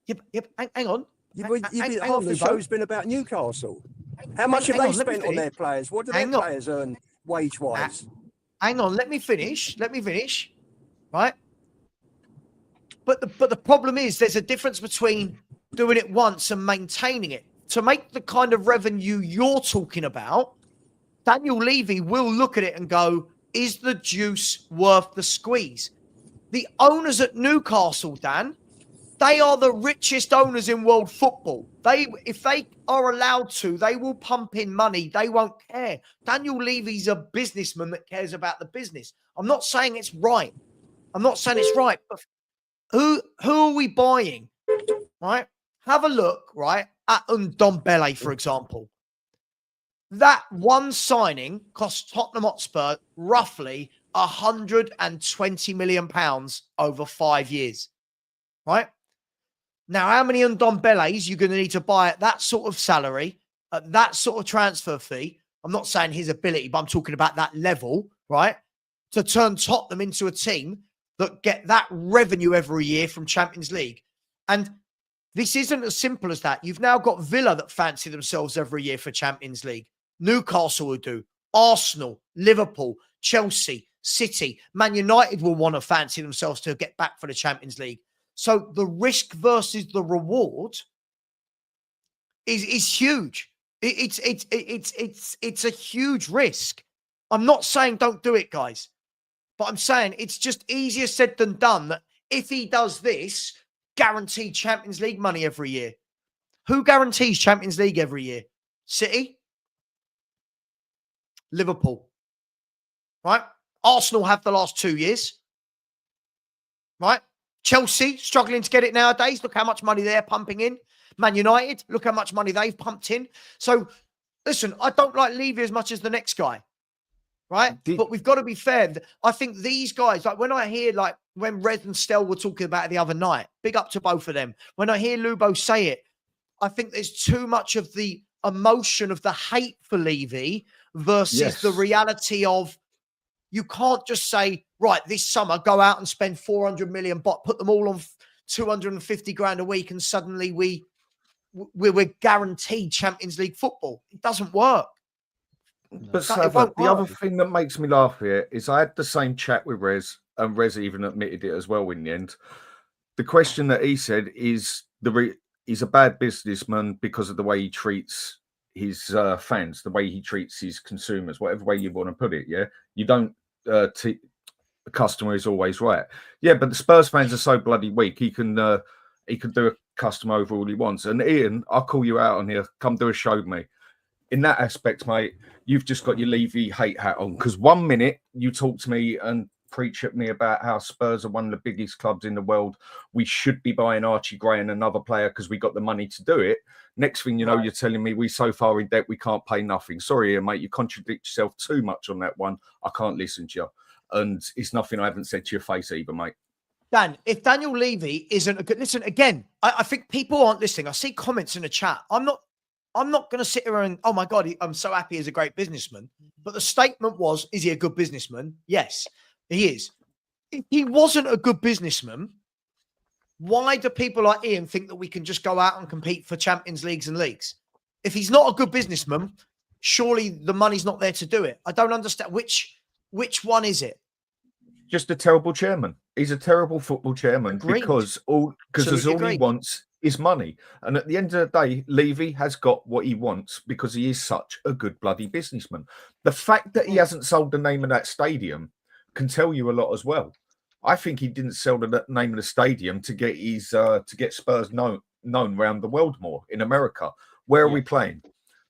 Yep. Hang on. Half the show's been about Newcastle. How much have they spent on their players? What do their players earn wage-wise? Hang on, let me finish. Right? But the problem is there's a difference between doing it once and maintaining it. To make the kind of revenue you're talking about, Daniel Levy will look at it and go, is the juice worth the squeeze? The owners at Newcastle, Dan, they are the richest owners in world football. If they are allowed to, they will pump in money. They won't care. Daniel Levy's a businessman that cares about the business. I'm not saying it's right. But who are we buying? Right? Have a look, right, at Ndombele, for example. That one signing cost Tottenham Hotspur roughly £120 million over 5 years. Right? Now, how many Ndombeles you're going to need to buy at that sort of salary, at that sort of transfer fee? I'm not saying his ability, but I'm talking about that level, right? To turn Tottenham into a team that get that revenue every year from Champions League. And this isn't as simple as that. You've now got Villa that fancy themselves every year for Champions League. Newcastle will do. Arsenal, Liverpool, Chelsea, City, Man United will want to fancy themselves to get back for the Champions League. So the risk versus the reward is huge. It's a huge risk. I'm not saying don't do it, guys, but I'm saying it's just easier said than done. That if he does this, guaranteed Champions League money every year. Who guarantees Champions League every year? City, Liverpool, right? Arsenal have the last 2 years, right? Chelsea struggling to get it nowadays. Look how much money they're pumping in. Man United, look how much money they've pumped in. So, listen, I don't like Levy as much as the next guy, right? But we've got to be fair. I think these guys, like when I hear, like when Red and Stel were talking about it the other night, big up to both of them. When I hear Lubo say it, I think there's too much of the emotion of the hate for Levy versus the reality of you can't just say, right, this summer, go out and spend 400 million, put them all on 250 grand a week, and suddenly we're guaranteed Champions League football. It doesn't work. But Savva, the other thing that makes me laugh here is I had the same chat with Rez, and Rez even admitted it as well in the end. The question that he said is he's a bad businessman because of the way he treats his fans, the way he treats his consumers, whatever way you want to put it. Yeah, you don't. The customer is always right. Yeah, but the Spurs fans are so bloody weak. He can do a customer over all he wants. And Ian, I'll call you out on here. Come do a show with me. In that aspect, mate, you've just got your Levy hate hat on. Because 1 minute you talk to me and preach at me about how Spurs are one of the biggest clubs in the world. We should be buying Archie Gray and another player because we got the money to do it. Next thing you know, you're telling me we're so far in debt we can't pay nothing. Sorry, Ian, mate, you contradict yourself too much on that one. I can't listen to you. And it's nothing I haven't said to your face either, mate. Dan, if Daniel Levy isn't a good... Listen, again, I think people aren't listening. I see comments in the chat. I'm not going to sit here and, oh my God, I'm so happy he's a great businessman. But the statement was, is he a good businessman? Yes, he is. If he wasn't a good businessman, why do people like Ian think that we can just go out and compete for Champions Leagues and leagues? If he's not a good businessman, surely the money's not there to do it. I don't understand. Which one is it? Just a terrible chairman. He's a terrible football chairman. Agreed. because all he wants is money. And at the end of the day, Levy has got what he wants because he is such a good bloody businessman. The fact that he hasn't sold the name of that stadium can tell you a lot as well. I think he didn't sell the name of the stadium to get his to get Spurs known around the world more in America. Where are we playing?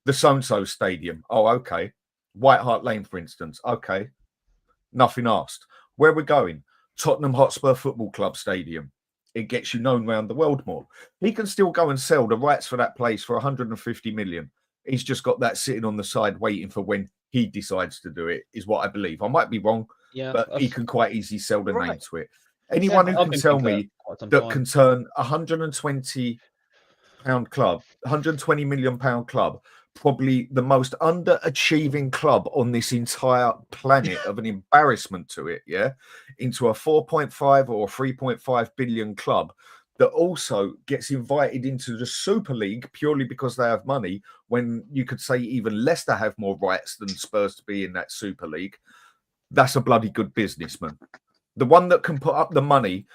The so-and-so stadium. Oh, okay. White Hart Lane, for instance. Okay. Nothing asked. Where are we going? Tottenham Hotspur Football Club Stadium. It gets you known around the world more. He can still go and sell the rights for that place for 150 million. He's just got that sitting on the side waiting for when he decides to do it, is what I believe. I might be wrong, but he can quite easily sell the name to it. Anyone who can tell me that can turn £120 club, £120 million club, probably the most underachieving club on this entire planet of an embarrassment to it, into a 4.5 or 3.5 billion club that also gets invited into the Super League purely because they have money, when you could say even Leicester have more rights than Spurs to be in that Super League. That's a bloody good businessman. The one that can put up the money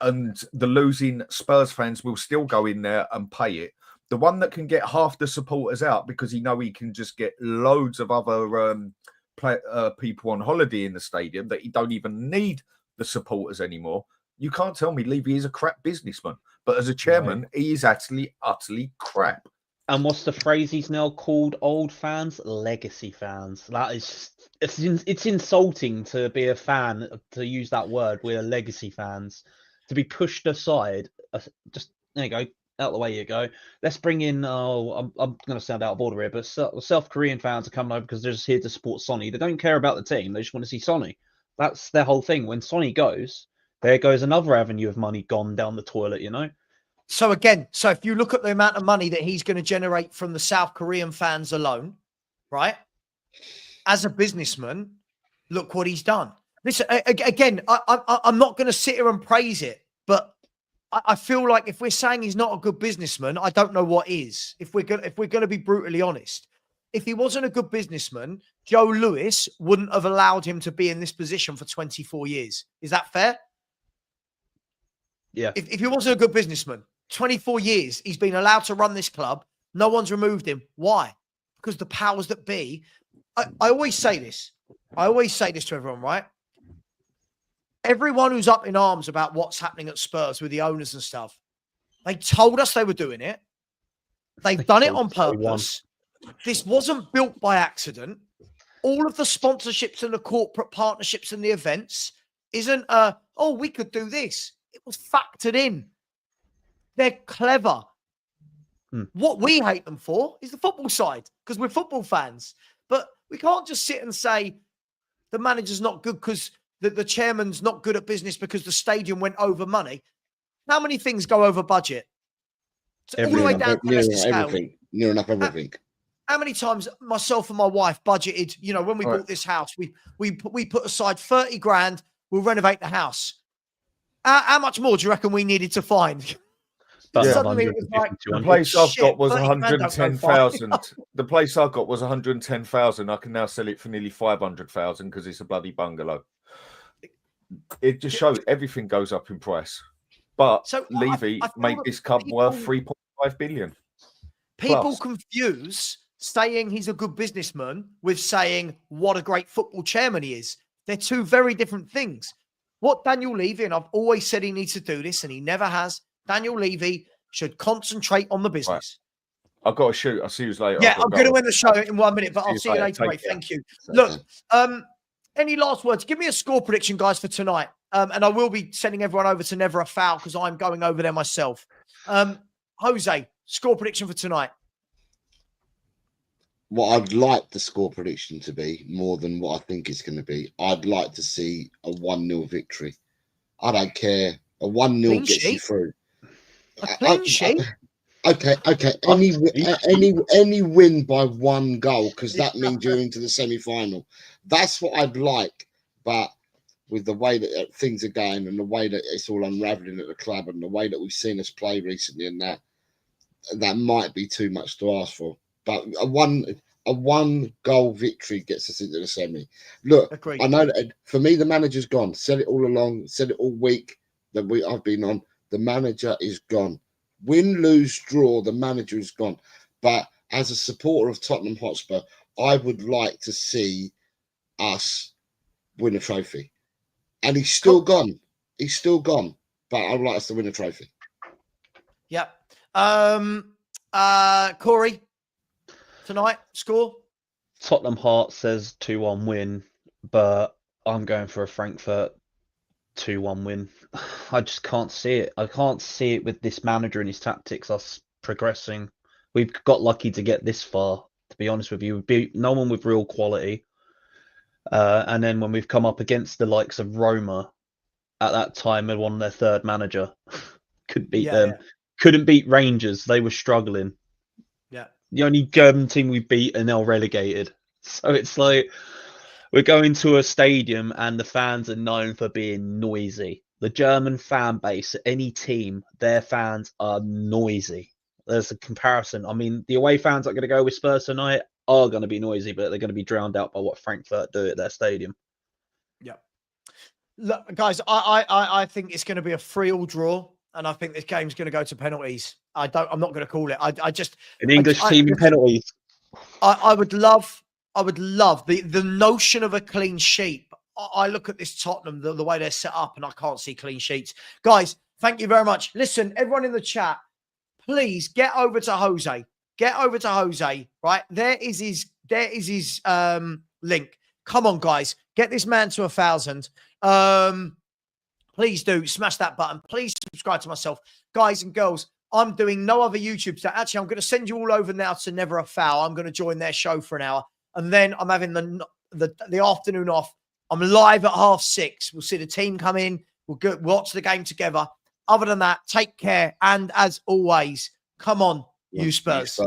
and the losing Spurs fans will still go in there and pay it. The one that can get half the supporters out because he can just get loads of other people on holiday in the stadium, that he don't even need the supporters anymore. You can't tell me Levy is a crap businessman, but as a chairman, he is actually utterly crap. And what's the phrase he's now called? Old fans, legacy fans. That is, it's insulting to be a fan, to use that word. We're legacy fans, to be pushed aside. Just there you go, out the way you go. Let's bring in. I'm going to sound out of order here, but South Korean fans are coming over because they're just here to support Sonny. They don't care about the team. They just want to see Sonny. That's their whole thing. When Sonny goes, there goes another avenue of money gone down the toilet. So again, if you look at the amount of money that he's going to generate from the South Korean fans alone, right? As a businessman, look what he's done. Listen, again, I'm not going to sit here and praise it, but I feel like if we're saying he's not a good businessman, I don't know what is. If we're going to be brutally honest, if he wasn't a good businessman, Joe Lewis wouldn't have allowed him to be in this position for 24 years. Is that fair? Yeah. If he wasn't a good businessman, 24 years, he's been allowed to run this club. No one's removed him. Why? Because the powers that be. I always say this. I always say this to everyone, right? Everyone who's up in arms about what's happening at Spurs with the owners and stuff, they told us they were doing it. They've done it on purpose. This wasn't built by accident. All of the sponsorships and the corporate partnerships and the events isn't, we could do this. It was factored in. They're clever. What we hate them for is the football side, because we're football fans. But we can't just sit and say the manager's not good because the chairman's not good at business because the stadium went over money. How many things go over budget? So all the way down to near enough everything. How many times myself and my wife budgeted, when we bought this house, we put aside 30 grand, we'll renovate the house. How much more do you reckon we needed to find? Suddenly it was like, the place I've got was 110,000. The place I've got was 110,000. I can now sell it for nearly 500,000 because it's a bloody bungalow. It just shows everything goes up in price. But Levy made this club worth 3.5 billion. People confuse saying he's a good businessman with saying what a great football chairman he is. They're two very different things. What Daniel Levy, and I've always said he needs to do this, and he never has, Daniel Levy should concentrate on the business. Right. I've got to shoot. I'll see you later. Yeah, I'm going to end the show in 1 minute, but I'll see you later, mate. Thank you. Look, any last words? Give me a score prediction, guys, for tonight. And I will be sending everyone over to Never a Foul because I'm going over there myself. Jose, score prediction for tonight. What I'd like the score prediction to be, more than what I think it's going to be, I'd like to see a 1-0 victory. I don't care. A 1-0 gets you through. A clean sheet? Okay. Any win by 1 goal, because that means you're into the semi-final. That's what I'd like. But with the way that things are going and the way that it's all unraveling at the club and the way that we've seen us play recently, and that might be too much to ask for. But a one goal victory gets us into the semi. Look, agreed. I know that for me, the manager's gone. Said it all along, said it all week that I've been on. The manager is gone. Win, lose, draw, the manager is gone. But as a supporter of Tottenham Hotspur, I would like to see us win a trophy. And he's still gone. He's still gone. But I'd like us to win a trophy. Yep. Corey, tonight, score? Tottenham Heart says 2-1 win, but I'm going for a Frankfurt 2-1 win. I just can't see it. I can't see it with this manager and his tactics, us progressing. We've got lucky to get this far, to be honest with you. We beat no one with real quality. And then when we've come up against the likes of Roma, at that time, they won their third manager. Couldn't beat them. Yeah. Couldn't beat Rangers. They were struggling. Yeah. the only German team we beat are now relegated. So it's like we're going to a stadium and the fans are known for being noisy. The German fan base, any team, their fans are noisy. There's a comparison. I mean, the away fans that are going to go with Spurs tonight are going to be noisy, but they're going to be drowned out by what Frankfurt do at their stadium. Yeah. Look, guys, I think it's going to be a 3-3 draw, and I think this game's going to go to penalties. I'm not going to call it. I just an English team in penalties. I would love the notion of a clean sheet. I look at this Tottenham, the way they're set up, and I can't see clean sheets. Guys, thank you very much. Listen, everyone in the chat, please get over to Jose. Get over to Jose, right? There is his link. Come on, guys. Get this man to 1,000. Please do smash that button. Please subscribe to myself. Guys and girls, I'm doing no other YouTube stuff. Actually, I'm going to send you all over now to Never a Foul. I'm going to join their show for an hour. And then I'm having the afternoon off. I'm live at 6:30. We'll see the team come in. We'll watch the game together. Other than that, take care. And as always, come on, you Spurs.